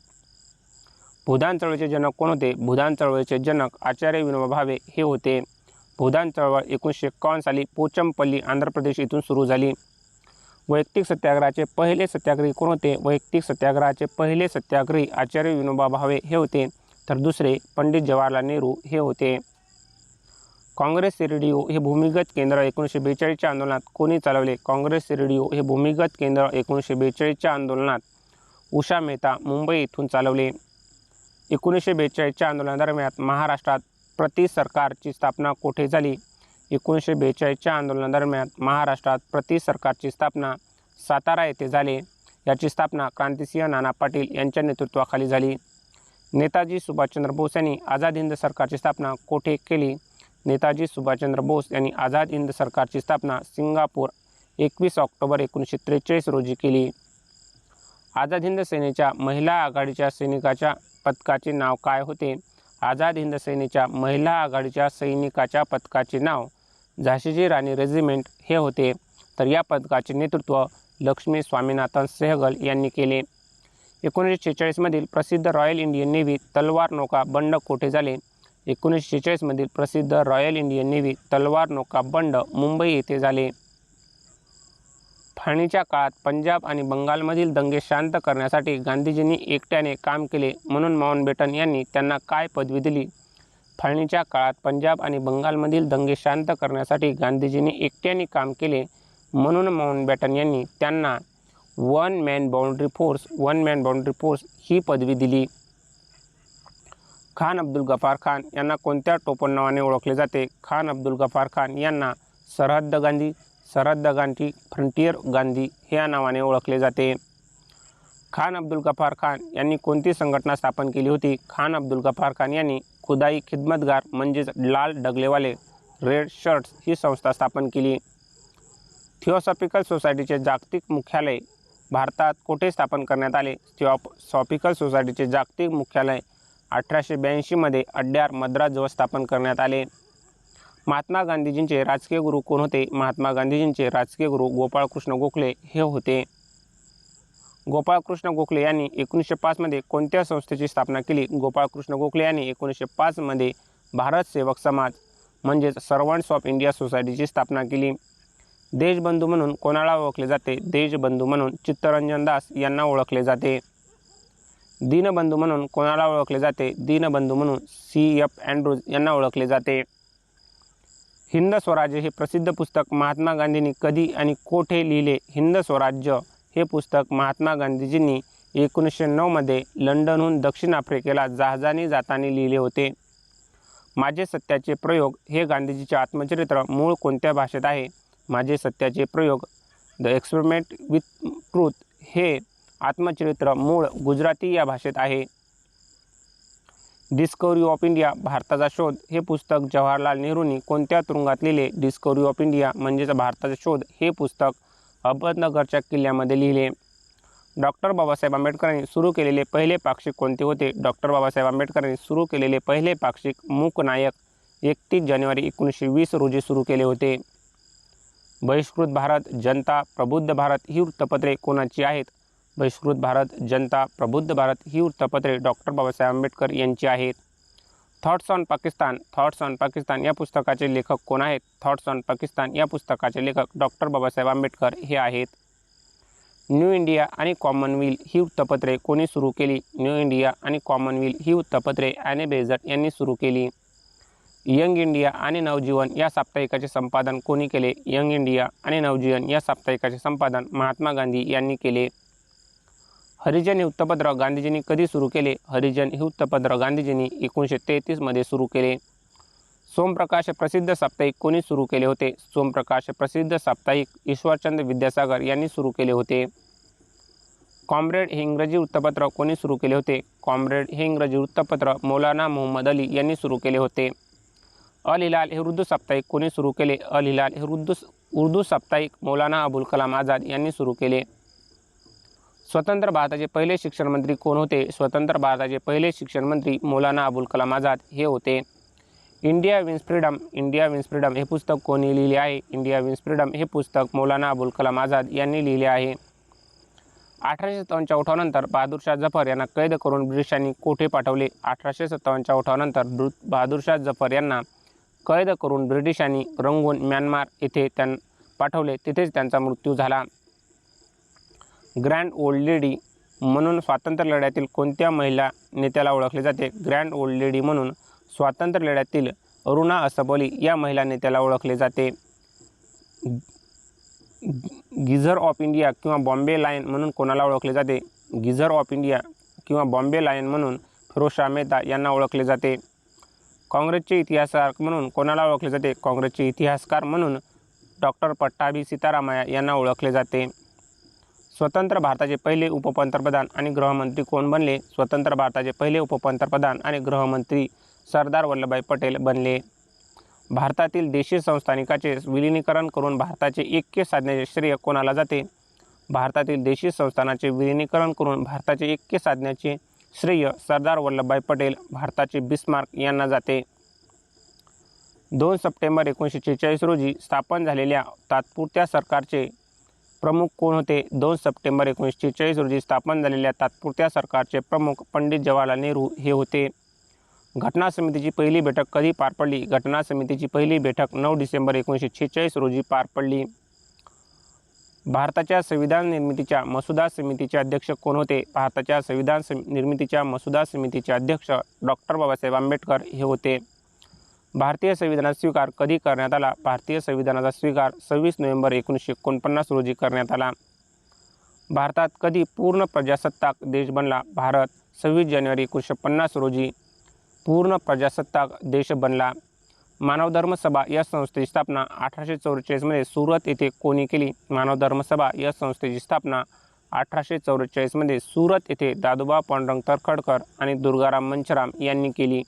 भूदान चळवळीचे जनक कोण होते? भूदान चळवळीचे जनक आचार्य विनोबा भावे हे होते. भूदान चळवळ 1951 साली पोचमपल्ली आंध्र प्रदेश येथून सुरू झाली. वैयक्तिक सत्याग्रहाचे पहिले सत्याग्रही कोण होते? वैयक्तिक सत्याग्रहाचे पहिले सत्याग्रही आचार्य विनोबा भावे हे होते, तर दुसरे पंडित जवाहरलाल नेहरू हे होते. काँग्रेस रेडिओ हे भूमिगत केंद्र 1942च्या आंदोलनात कोणी चालवले? काँग्रेस रेडिओ हे भूमिगत केंद्र 1942च्या आंदोलनात उषा मेहता मुंबई येथून चालवले. 1942च्या आंदोलनादरम्यान महाराष्ट्रात प्रति सरकारची स्थापना कोठे झाली? 1942च्या आंदोलनादरम्यान महाराष्ट्रात प्रति सरकारची स्थापना सातारा येथे झाले. याची स्थापना क्रांतिसिंह नाना पाटील यांच्या नेतृत्वाखाली झाली. नेताजी सुभाषचंद्र बोस यांनी आझाद हिंद सरकारची स्थापना कोठे केली? नेताजी सुभाषचंद्र बोस यांनी आझाद हिंद सरकारची स्थापना सिंगापूर 21 ऑक्टोबर 1943 रोजी केली. आझाद हिंद सेनेच्या महिला आघाडीच्या सैनिकाच्या पथकाचे नाव काय होते? आझाद हिंद सेनेच्या महिला आघाडीच्या सैनिकाच्या पथकाचे नाव झाशीची राणी रेजिमेंट हे होते, तर या पथकाचे नेतृत्व लक्ष्मी स्वामीनाथन सहगल यांनी केले. 1946 मधील प्रसिद्ध रॉयल इंडियन नेव्ही तलवार नौका बंड कोठे झाले? 1946 मधील प्रसिद्ध रॉयल इंडियन नेव्ही तलवार नौका बंड मुंबई येथे झाले. फाळणीच्या काळात पंजाब आणि बंगालमधील दंगे शांत करण्यासाठी गांधीजींनी एकट्याने काम केले म्हणून माउंटबॅटन यांनी त्यांना काय पदवी दिली? फाळणीच्या काळात पंजाब आणि बंगालमधील दंगे शांत करण्यासाठी गांधीजींनी एकट्याने काम केले म्हणून माउंटबॅटन यांनी त्यांना वन मॅन बाउंड्री फोर्स ही पदवी दिली. खान अब्दुल गफार खान यांना कोणत्या टोपण नावाने ओळखले जाते? खान अब्दुल गफार खान यांना सरहद्द गांधी, फ्रंटियर गांधी या नावाने ओळखले जाते. खान अब्दुल गफार खान यांनी कोणती संघटना स्थापन केली होती? खान अब्दुल गफार खान यांनी खुदाई खिदमतगार म्हणजेच लाल डगलेवाले रेड शर्ट्स ही संस्था स्थापन केली. थिओसॉफिकल सोसायटीचे जागतिक मुख्यालय भारतात कोठे स्थापन करण्यात आले? थिओसॉफिकल सोसायटीचे जागतिक मुख्यालय 1882 मध्ये अड्यार मद्रासजवळ स्थापन करण्यात आले. महात्मा गांधीजींचे राजकीय गुरु कोण होते? महात्मा गांधीजींचे राजकीय गुरु गोपाळकृष्ण गोखले हे होते. गोपाळकृष्ण गोखले यांनी 1905 मध्ये कोणत्या संस्थेची स्थापना केली? गोपाळकृष्ण गोखले यांनी 1905 मध्ये भारत सेवक समाज म्हणजेच सर्वंट्स ऑफ इंडिया सोसायटीची स्थापना केली. देशबंधू म्हणून कोणाला ओळखले जाते? देशबंधू म्हणून चित्तरंजन दास यांना ओळखले जाते. दीनबंधू म्हणून कोणाला ओळखले जाते? दीनबंधू म्हणून C.F. अँड्रूज यांना ओळखले जाते. हिंद स्वराज्य हे प्रसिद्ध पुस्तक महात्मा गांधींनी कधी आणि कोठे लिहिले? हिंद स्वराज्य हे पुस्तक महात्मा गांधीजींनी 1909 मध्ये लंडनहून दक्षिण आफ्रिकेला जहाजाने जाताना लिहिले होते. माझे सत्याचे प्रयोग हे गांधीजीचे आत्मचरित्र मूळ कोणत्या भाषेत आहे? माझे सत्याचे प्रयोग द एक्सपेरिमेंट विथ ट्रूथ हे आत्मचरित्र मूळ गुजराती या भाषेत आहे. डिस्कवरी ऑफ इंडिया भारताचा शोध हे पुस्तक जवाहरलाल नेहरूंनी कोणत्या तुरुंगात लिहिले? डिस्कवरी ऑफ इंडिया म्हणजेच भारताचा शोध हे पुस्तक अहमदनगरच्या किल्ल्यामध्ये लिहिले. डॉक्टर बाबासाहेब आंबेडकरांनी सुरू केलेले पहिले पाक्षिक कोणते होते? डॉक्टर बाबासाहेब आंबेडकरांनी सुरू केलेले पहिले पाक्षिक मूकनायक 31 जानेवारी 1920 रोजी सुरू केले होते. बहिष्कृत भारत, जनता, प्रबुद्ध भारत ही वृत्तपत्रे कोणाची आहेत? बहिष्कृत भारत, जनता, प्रबुद्ध भारत ही वृत्तपत्रे डॉक्टर बाबासाहेब आंबेडकर यांची आहेत. थॉट्स ऑन पाकिस्तान या पुस्तकाचे लेखक कोण आहेत? थॉट्स ऑन पाकिस्तान या पुस्तकाचे लेखक डॉक्टर बाबासाहेब आंबेडकर हे आहेत. न्यू इंडिया आणि कॉमनवेल्थ ही वृत्तपत्रे कोणी सुरू केली? न्यू इंडिया आणि कॉमनवेल्थ ही वृत्तपत्रे ॲने बेझंट यांनी सुरू केली. यंग इंडिया आणि नवजीवन या साप्ताहिकाचे संपादन कोणी केले? यंग इंडिया आणि नवजीवन या साप्ताहिकाचे संपादन महात्मा गांधी यांनी केले. हरिजन हे वृत्तपत्र गांधीजींनी कधी सुरू केले? हरिजन हे वृत्तपत्र गांधीजींनी 1933 मध्ये सुरू केले. सोमप्रकाश प्रसिद्ध साप्ताहिक कोणी सुरू केले होते? सोमप्रकाश प्रसिद्ध साप्ताहिक ईश्वरचंद्र विद्यासागर यांनी सुरू केले होते. कॉम्रेड हे इंग्रजी वृत्तपत्र कोणी सुरू केले होते? कॉम्रेड हे इंग्रजी वृत्तपत्र मौलाना मोहम्मद अली यांनी सुरू केले होते. अल हिलाल हे उर्दू साप्ताहिक कोणी सुरू केले? अल हिलाल हे उर्दू साप्ताहिक मौलाना अबुल कलाम आझाद यांनी सुरू केले. स्वतंत्र भारताचे पहिले शिक्षण मंत्री कोण होते? स्वतंत्र भारताचे पहिले शिक्षण मंत्री मौलाना अबुल कलाम आझाद हे होते. इंडिया विन्स फ्रीडम हे पुस्तक कोणी लिहिले आहे? इंडिया विन्स फ्रीडम हे पुस्तक मौलाना अबुल कलाम आझाद यांनी लिहिले आहे. 1857च्या उठावानंतर बहादूरशाह जफर यांना कैद करून ब्रिटिशांनी कोठे पाठवले? 1857च्या उठावानंतर बहादूरशाह जफर यांना कैद करून ब्रिटिशांनी रंगून म्यानमार येथे पाठवले. तिथेच त्यांचा मृत्यू झाला. ग्रँड ओल्ड लेडी म्हणून स्वातंत्र्य लढ्यातील कोणत्या महिला नेत्याला ओळखले जाते? ग्रँड ओल्ड लेडी म्हणून स्वातंत्र्य लढ्यातील अरुणा असफअली या महिला नेत्याला ओळखले जाते. गिझर ऑफ इंडिया किंवा बॉम्बे लायन म्हणून कोणाला ओळखले जाते? गिझर ऑफ इंडिया किंवा बॉम्बे लायन म्हणून फिरोजशाह मेहता यांना ओळखले जाते. काँग्रेसचे इतिहासकार म्हणून कोणाला ओळखले जाते? काँग्रेसचे इतिहासकार म्हणून डॉक्टर पट्टाभी सीतारामय्या यांना ओळखले जाते. स्वतंत्र भारताचे पहिले उपपंतप्रधान आणि गृहमंत्री कोण बनले? स्वतंत्र भारताचे पहिले उपपंतप्रधान आणि गृहमंत्री सरदार वल्लभभाई पटेल बनले. भारतातील देशी संस्थानिकाचे विलिनीकरण करून भारताचे ऐक्य साधण्याचे श्रेय कोणाला जाते? भारतातील देशी संस्थानाचे विलिनीकरण करून भारताचे ऐक्य साधण्याचे श्रेय सरदार वल्लभभाई पटेल, भारताचे बिस्मार्क यांना जाते. 2 सप्टेंबर 1946 रोजी स्थापन झालेल्या तात्पुरत्या सरकारचे प्रमुख कोण होते? 2 सप्टेंबर 1946 रोजी स्थापन झालेल्या तात्पुरत्या सरकारचे प्रमुख पंडित जवाहरलाल नेहरू हे होते. घटना समितीची पहिली बैठक कधी पार पडली? घटना समितीची पहिली बैठक 9 डिसेंबर 1946 रोजी पार पडली. भारताच्या संविधान निर्मितीच्या मसुदा समितीचे अध्यक्ष कोण होते? भारताच्या संविधान निर्मितीच्या मसुदा समितीचे अध्यक्ष डॉक्टर बाबासाहेब आंबेडकर हे होते. भारतीय संविधानाचा स्वीकार कधी करण्यात आला? भारतीय संविधानाचा स्वीकार 26 नोव्हेंबर 1949 रोजी करण्यात आला. भारतात कधी पूर्ण प्रजासत्ताक देश बनला? भारत 26 जानेवारी 1950 रोजी पूर्ण प्रजासत्ताक देश बनला. मानवधर्म सभा या संस्थेची स्थापना 1844 मध्ये सुरत येथे कोणी केली? मानवधर्म सभा या संस्थेची स्थापना 1844 मध्ये सुरत येथे दादोबा पांडुरंग तर्खडकर आणि दुर्गाराम मंचराम यांनी केली.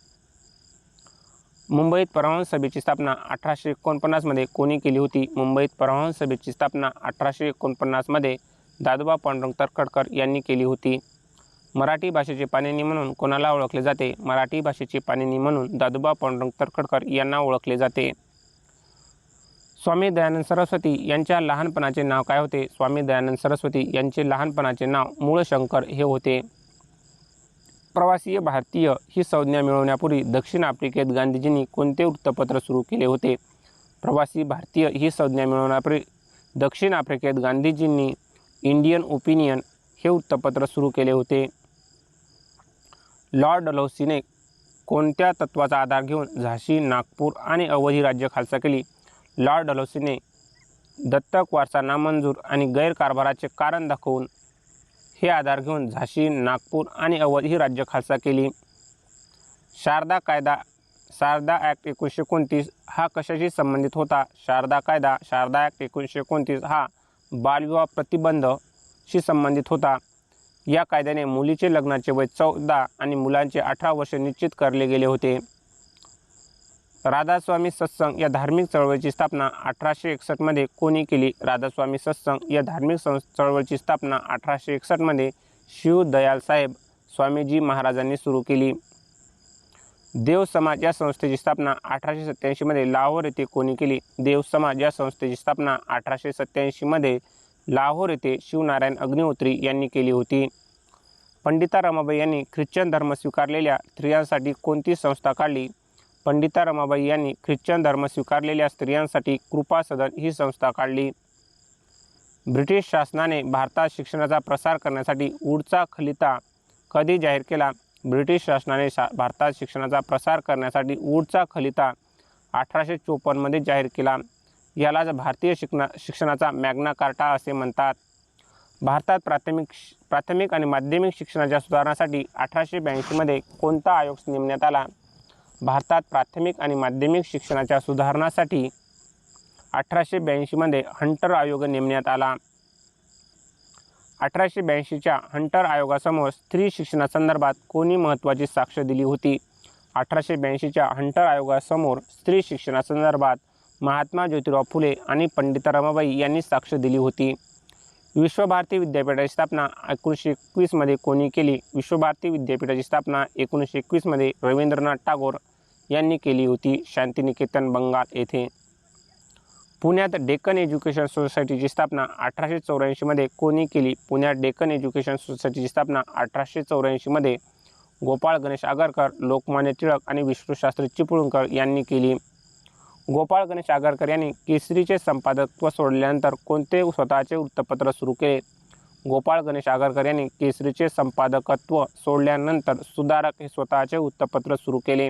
मुंबईत परिवहन सभेची स्थापना 1849 मध्ये कोणी केली होती? मुंबईत परिवहन सभेची स्थापना 1849 मध्ये दादोबा पांडुरंग तर्खडकर यांनी केली होती. मराठी भाषेचे पाणिनी म्हणून कोणाला ओळखले जाते? मराठी भाषेचे पाणिनी म्हणून दादोबा पांडुरंग तर्खडकर यांना ओळखले जाते. स्वामी दयानंद सरस्वती यांच्या लहानपणाचे नाव काय होते? स्वामी दयानंद सरस्वती यांचे लहानपणाचे नाव मूळशंकर हे होते. प्रवासीय भारतीय ही संज्ञा मिळवण्यापूर्वी दक्षिण आफ्रिकेत गांधीजींनी कोणते वृत्तपत्र सुरू केले होते? प्रवासी भारतीय ही संज्ञा मिळवण्यापूर्वी दक्षिण आफ्रिकेत गांधीजींनी इंडियन ओपिनियन हे वृत्तपत्र सुरू केले होते. लॉर्ड डलहौसीने कोणत्या तत्त्वाचा आधार घेऊन झाशी, नागपूर आणि अवधी राज्य खालसा केली? लॉर्ड डलहौसीने दत्तक वारसा नामंजूर आणि गैरकारभाराचे कारण दाखवून हे आधार घेऊन झाशी, नागपूर आणि अवध ही राज्य खालसा केली. शारदा कायदा शारदा ॲक्ट 1929 हा कशाशी संबंधित होता? शारदा ॲक्ट 1929 हा बालविवाह प्रतिबंधशी संबंधित होता. या कायद्याने मुलीचे लग्नाचे वय 14 आणि मुलांचे 18 वर्ष निश्चित करले गेले होते. राधास्वामी सत्संग या धार्मिक चळवळीची स्थापना 1861 मध्ये कोणी केली? राधास्वामी सत्संग या धार्मिक चळवळीची स्थापना 1861 मध्ये शिव दयाल साहेब स्वामीजी महाराजांनी सुरू केली. देव समाज या संस्थेची स्थापना 1887 मध्ये लाहोर येथे कोणी केली? देव समाज या संस्थेची स्थापना 1887 मध्ये लाहोर येथे शिवनारायण अग्निहोत्री यांनी केली होती. पंडिता रमाबाई यांनी ख्रिश्चन धर्म स्वीकारलेल्या स्त्रियांसाठी कोणती संस्था काढली? पंडिता रमाबाई यांनी ख्रिश्चन धर्म स्वीकारलेल्या स्त्रियांसाठी कृपा सदन ही संस्था काढली. ब्रिटिश शासनाने भारतात शिक्षणाचा प्रसार करण्यासाठी वूडचा खलिता कधी जाहीर केला? ब्रिटिश शासनाने भारतात शिक्षणाचा प्रसार करण्यासाठी वूडचा खलिता 1854 मध्ये जाहीर केला. यालाच भारतीय शिक्षणाचा मॅग्ना कार्टा असे म्हणतात. भारतात प्राथमिक आणि माध्यमिक शिक्षणाच्या सुधारणासाठी 1882 मध्ये कोणता आयोग नेमण्यात आला? भारतात प्राथमिक आणि माध्यमिक शिक्षणाच्या सुधारणासाठी 1882 मध्ये हंटर आयोग नेमण्यात आला. 1882च्या हंटर आयोगासमोर स्त्री शिक्षणासंदर्भात कोणी महत्त्वाची साक्ष दिली होती? 1882च्या हंटर आयोगासमोर स्त्री शिक्षणासंदर्भात महात्मा ज्योतिराव फुले आणि पंडिता रमाबाई यांनी साक्ष दिली होती. विश्वभारती विद्यापीठाची स्थापना 1921 मध्ये कोणी केली? विश्वभारती विद्यापीठाची स्थापना 1921 मध्ये रवींद्रनाथ टागोर यांनी केली होती, शांतिनिकेतन बंगाल येथे. पुण्यात डेक्कन एज्युकेशन सोसायटीची स्थापना 1884 मध्ये कोणी केली? पुण्यात डेक्कन एज्युकेशन सोसायटीची स्थापना 1884 मध्ये गोपाळ गणेश आगरकर, लोकमान्य टिळक आणि विष्णुशास्त्री चिपळूणकर यांनी केली. गोपाळ गणेश आगरकर यांनी केसरीचे संपादकत्व सोडल्यानंतर कोणते स्वतःचे वृत्तपत्र सुरू केले? गोपाळ गणेश आगरकर यांनी केसरीचे संपादकत्व सोडल्यानंतर सुधारक हे स्वतःचे वृत्तपत्र सुरू केले.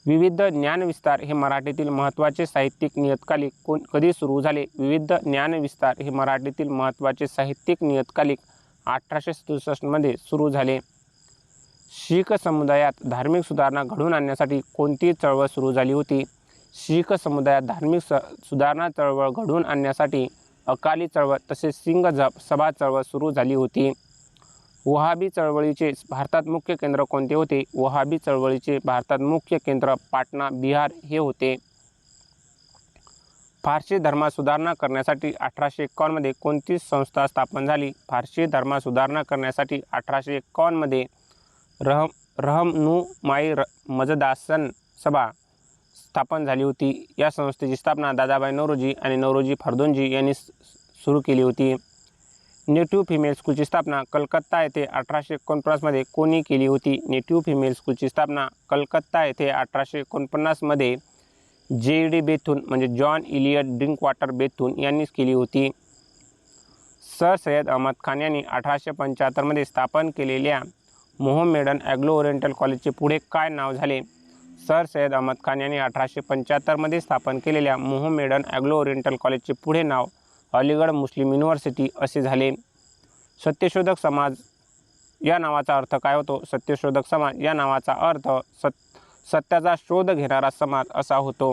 विविध ज्ञानविस्तार हे मराठीतील महत्त्वाचे साहित्यिक नियतकालिक कधी सुरू झाले? विविध ज्ञानविस्तार हे मराठीतील महत्त्वाचे साहित्यिक नियतकालिक 1867 मध्ये सुरू झाले. शीख समुदायात धार्मिक सुधारणा घडवून आणण्यासाठी कोणती चळवळ सुरू झाली होती? शीख समुदायात धार्मिक सुधारणा चळवळ घडवून आणण्यासाठी अकाली चळवळ तसेच सिंग सभा चळवळ सुरू झाली होती. वहाबी चळवळीचे भारतात मुख्य केंद्र कोणते होते? वहाबी चळवळीचे भारतात मुख्य केंद्र पाटणा, बिहार हे होते. फारसी धर्मात सुधारणा करण्यासाठी 1851 मध्ये कोणती संस्था स्थापन झाली? फारसी धर्मात सुधारणा करण्यासाठी 1851 मध्ये रहनुमाई मजदासन सभा स्थापन झाली होती. या संस्थेची स्थापना दादाभाई नौरोजी आणि नौरोजी फर्दोंजी यांनी सुरू केली होती. नेटिव्ह फिमेल स्कूलची स्थापना कलकत्ता येथे 1849 मध्ये कोणी केली होती? नेटिव्ह फिमेल स्कूलची स्थापना कलकत्ता येथे 1849 मध्ये J.D. बेथून म्हणजे जॉन इलियट ड्रिंकवॉटर बेथून यांनीच केली होती. सर सय्यद अहमद खान यांनी 1875 मध्ये स्थापन केलेल्या मोहम्मेडन ॲग्लो ओरिएंटल कॉलेजचे पुढे काय नाव झाले? सर सय्यद अहमद खान यांनी 1875 मध्ये स्थापन केलेल्या मोहम्मेडन ॲग्लो ओरिएंटल कॉलेजचे पुढे नाव अलीगढ मुस्लिम युनिव्हर्सिटी असे झाले. सत्यशोधक समाज या नावाचा अर्थ काय होतो? सत्यशोधक समाज या नावाचा अर्थ सत्याचा शोध घेणारा समाज असा होतो.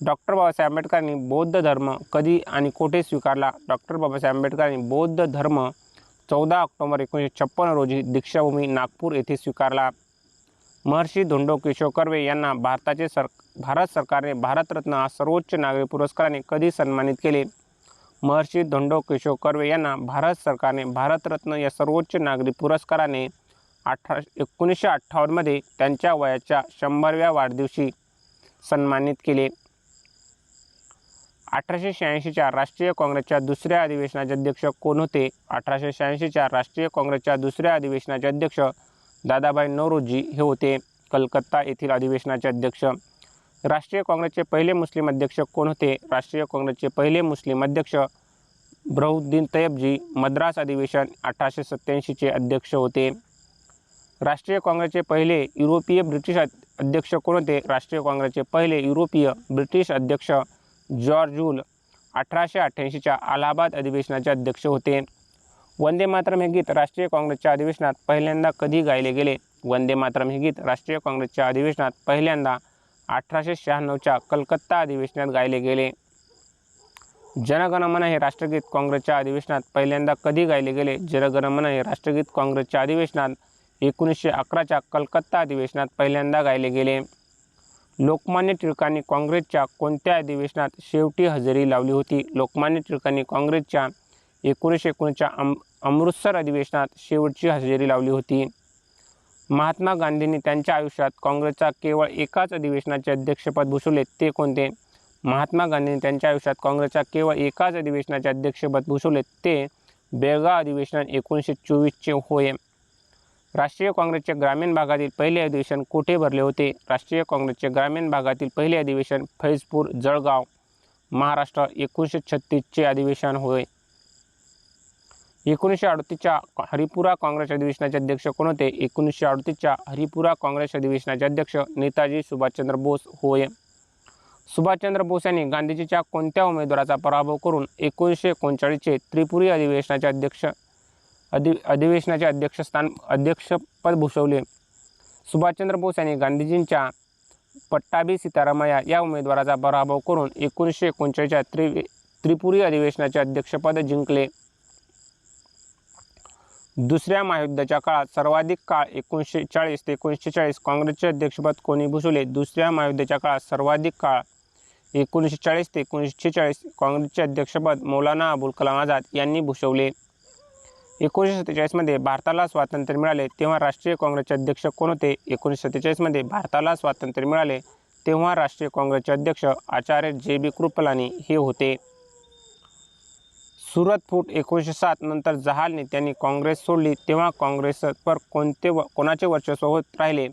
डॉक्टर बाबासाहेब आंबेडकरांनी बौद्ध धर्म कधी आणि कोठे स्वीकारला? डॉक्टर बाबासाहेब आंबेडकरांनी बौद्ध धर्म 14 ऑक्टोबर 1956 रोजी दीक्षाभूमी नागपूर येथे स्वीकारला. महर्षी धोंडो केशव कर्वे यांना भारत सरकारने भारतरत्न हा सर्वोच्च नागरी पुरस्काराने कधी सन्मानित केले? महर्षी धोंडो केशव कर्वे यांना भारत सरकारने भारतरत्न या सर्वोच्च नागरी पुरस्काराने 1958 मध्ये त्यांच्या वयाच्या 100व्या वाढदिवशी सन्मानित केले. 1886च्या राष्ट्रीय काँग्रेसच्या दुसऱ्या अधिवेशनाचे अध्यक्ष कोण होते? 1886च्या राष्ट्रीय काँग्रेसच्या दुसऱ्या अधिवेशनाचे अध्यक्ष दादाभाई नौरोजी हे होते. कलकत्ता येथील अधिवेशनाचे अध्यक्ष. राष्ट्रीय काँग्रेसचे पहिले मुस्लिम अध्यक्ष कोण होते? राष्ट्रीय काँग्रेसचे पहिले मुस्लिम अध्यक्ष बहउद्दीन तय्यबजी मद्रास अधिवेशन 1887चे अध्यक्ष होते. राष्ट्रीय काँग्रेसचे पहिले युरोपीय ब्रिटिश अध्यक्ष कोण होते? राष्ट्रीय काँग्रेसचे पहिले युरोपीय ब्रिटिश अध्यक्ष जॉर्ज वूल 1888च्या अलाहाबाद अधिवेशनाचे अध्यक्ष होते. वंदे मातरम हे गीत राष्ट्रीय काँग्रेसच्या अधिवेशनात पहिल्यांदा कधी गायले गेले? वंदे मातरम हे गीत राष्ट्रीय काँग्रेसच्या अधिवेशनात पहिल्यांदा 1896च्या कलकत्ता अधिवेशनात गायले गेले. जनगणमन हे राष्ट्रगीत काँग्रेसच्या अधिवेशनात पहिल्यांदा कधी गायले गेले? जनगणमन हे राष्ट्रगीत काँग्रेसच्या अधिवेशनात 1911च्या कलकत्ता अधिवेशनात पहिल्यांदा गायले गेले. लोकमान्य टिळकांनी काँग्रेसच्या कोणत्या अधिवेशनात शेवटी हजेरी लावली होती? लोकमान्य टिळकांनी काँग्रेसच्या 1919च्या अमृतसर अधिवेशनात शेवटची हजेरी लावली होती. महात्मा गांधींनी त्यांच्या आयुष्यात काँग्रेसच्या केवळ एकाच अधिवेशनाचे अध्यक्षपद भूषवले ते कोणते? महात्मा गांधींनी त्यांच्या आयुष्यात काँग्रेसच्या केवळ एकाच अधिवेशनाचे अध्यक्षपद भूषवले ते बेळगाव अधिवेशन 1924चे होय. राष्ट्रीय काँग्रेसचे ग्रामीण भागातील पहिले अधिवेशन कोठे भरले होते? राष्ट्रीय काँग्रेसचे ग्रामीण भागातील पहिले अधिवेशन फैजपूर, जळगाव, महाराष्ट्र 1936चे अधिवेशन होय. 1938च्या हरिपुरा काँग्रेस अधिवेशनाचे अध्यक्ष कोण होते? 1938च्या हरिपुरा काँग्रेस अधिवेशनाचे अध्यक्ष नेताजी सुभाषचंद्र बोस होय. सुभाषचंद्र बोस यांनी गांधीजीच्या कोणत्या उमेदवाराचा पराभव करून 1939चे त्रिपुरी अधिवेशनाचे अध्यक्षपद भूषवले? सुभाषचंद्र बोस यांनी गांधीजींच्या पट्टाभी सीतारामय्या या उमेदवाराचा पराभव करून 1939च्या त्रिपुरी अधिवेशनाचे अध्यक्षपद जिंकले. दुसऱ्या महायुद्धाच्या काळात सर्वाधिक काळ 1940 ते 1946 काँग्रेसचे अध्यक्षपद कोणी भूषवले? दुसऱ्या महायुद्धाच्या काळात सर्वाधिक काळ 1940 ते 1946 काँग्रेसचे अध्यक्षपद मौलाना अबुल कलाम आझाद यांनी भूषवले. 1947 मध्ये भारताला स्वातंत्र्य मिळाले तेव्हा राष्ट्रीय काँग्रेसचे अध्यक्ष कोण होते? 1947 मध्ये भारताला स्वातंत्र्य मिळाले तेव्हा राष्ट्रीय काँग्रेसचे अध्यक्ष आचार्य J.B. कृपलानी हे होते. सुरत फूट 1907 नंतर जहाल नेत्यांनी काँग्रेस सोडली तेव्हा काँग्रेसवर कोणाचे वर्चस्व होत राहिले?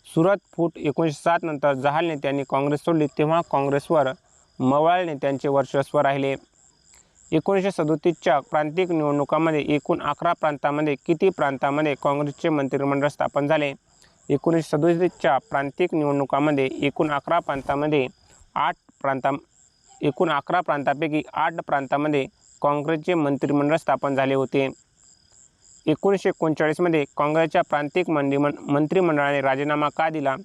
सुरत फूट 1907 नंतर जहाल नेत्यांनी काँग्रेस सोडली तेव्हा काँग्रेसवर मवाळ नेत्यांचे वर्चस्व राहिले. 1937च्या प्रांतिक निवडणुकांमध्ये एकूण 11 प्रांतांमध्ये किती प्रांतांमध्ये काँग्रेसचे मंत्रिमंडळ स्थापन झाले? 1937च्या प्रांतिक निवडणुकांमध्ये एकूण 11 प्रांतांमध्ये एकूण 11 प्रांतांपैकी 8 प्रांतांमध्ये काँग्रेसचे मंत्रिमंडळ स्थापन झाले होते. 1939 मध्ये काँग्रेसच्या प्रांतिक मंत्रिमंडळाने राजीनामा का दिला?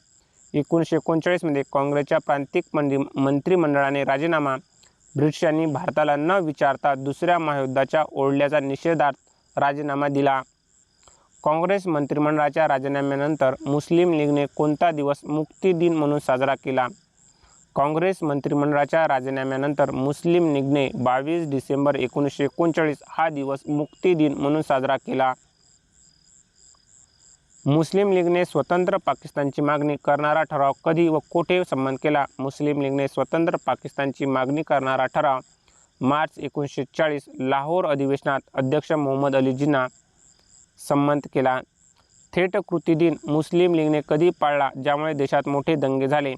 1939 मध्ये काँग्रेसच्या प्रांतिक मंत्रिमंडळाने राजीनामा ब्रिटिशांनी भारताला न विचारता दुसऱ्या महायुद्धाच्या ओढल्याचा निषेधार्थ राजीनामा दिला. काँग्रेस मंत्रिमंडळाच्या राजीनाम्यानंतर मुस्लिम लीगने कोणता दिवस मुक्ती दिन म्हणून साजरा केला? काँग्रेस मंत्रिमंडळाच्या राजीनाम्यानंतर मुस्लिम लीगने 22 डिसेंबर 1939 हा दिवस मुक्ती दिन म्हणून साजरा केला. मुस्लिम लीगने स्वतंत्र पाकिस्तानची मागणी करणारा ठराव कधी व कोठे संमत केला? मुस्लिम लीगने स्वतंत्र पाकिस्तानची मागणी करणारा ठराव मार्च 1940 लाहोर अधिवेशनात अध्यक्ष मोहम्मद अली जिन्ना संमत केला. थेट कृती दिन मुस्लिम लीगने कधी पाळला ज्यामुळे देशात मोठे दंगे झाले?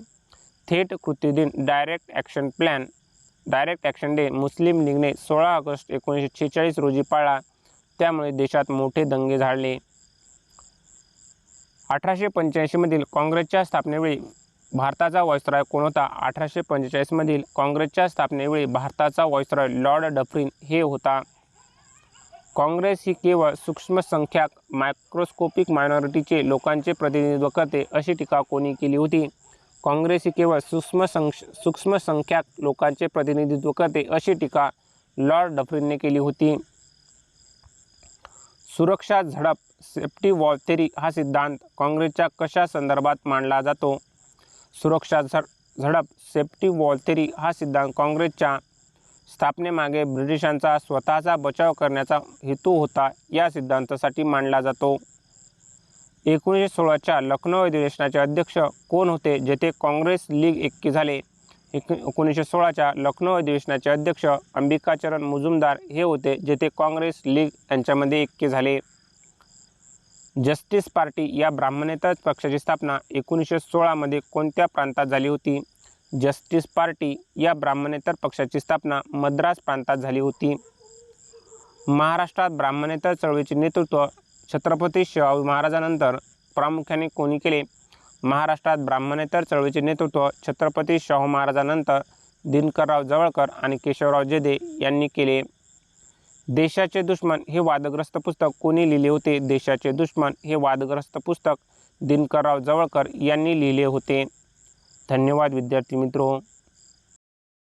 थेट कृती दिन डायरेक्ट ॲक्शन डे मुस्लिम लीगने 16 ऑगस्ट 1946 रोजी पाळला, त्यामुळे देशात मोठे दंगे झाले. 1885 मधील काँग्रेसच्या स्थापनेवेळी भारताचा व्हाईसरॉय कोण होता? 1845 मधील काँग्रेसच्या स्थापनेवेळी भारताचा व्हाईसरॉय लॉर्ड डफरिन हे होता. काँग्रेस ही केवळ सूक्ष्मसंख्याक मायक्रोस्कोपिक मायनॉरिटीचे लोकांचे प्रतिनिधित्व करते अशी टीका कोणी केली होती? काँग्रेस ही केवळ सूक्ष्मसंख्याक लोकांचे प्रतिनिधित्व करते अशी टीका लॉर्ड डफरिनने केली होती. सुरक्षा झडप सेफ्टी वॉल्व थेरी हा सिद्धांत काँग्रेसच्या कशा संदर्भात मांडला जातो? सुरक्षा झडप सेफ्टी वॉल्व थेरी हा सिद्धांत काँग्रेसच्या स्थापनेमागे ब्रिटिशांचा स्वतःचा बचाव करण्याचा हेतू होता या सिद्धांतासाठी मांडला जातो. 1916च्या लखनौ अधिवेशनाचे अध्यक्ष कोण होते जेथे काँग्रेस लीग ऐक्य झाले? 1916च्या लखनौ अधिवेशनाचे अध्यक्ष अंबिकाचरण मुजुमदार हे होते जेथे काँग्रेस लीग यांच्यामध्ये ऐक्य झाले. जस्टिस पार्टी या ब्राह्मणेतर पक्षाची स्थापना 1916 मध्ये कोणत्या प्रांतात झाली होती? जस्टिस पार्टी या ब्राह्मणेतर पक्षाची स्थापना मद्रास प्रांतात झाली होती. महाराष्ट्रात ब्राह्मणेतर चळवळीचे नेतृत्व छत्रपती शिवाजी महाराजांनंतर प्रामुख्याने कोणी केले? महाराष्ट्रात ब्राह्मणेतर चळवळीचे नेतृत्व छत्रपती शाहू महाराजांनंतर दिनकरराव जवळकर आणि केशवराव जेधे यांनी केले. देशाचे दुश्मन हे वादग्रस्त पुस्तक कोणी लिहिले होते? देशाचे दुश्मन हे वादग्रस्त पुस्तक दिनकरराव जवळकर यांनी लिहिले होते. धन्यवाद विद्यार्थी मित्रो.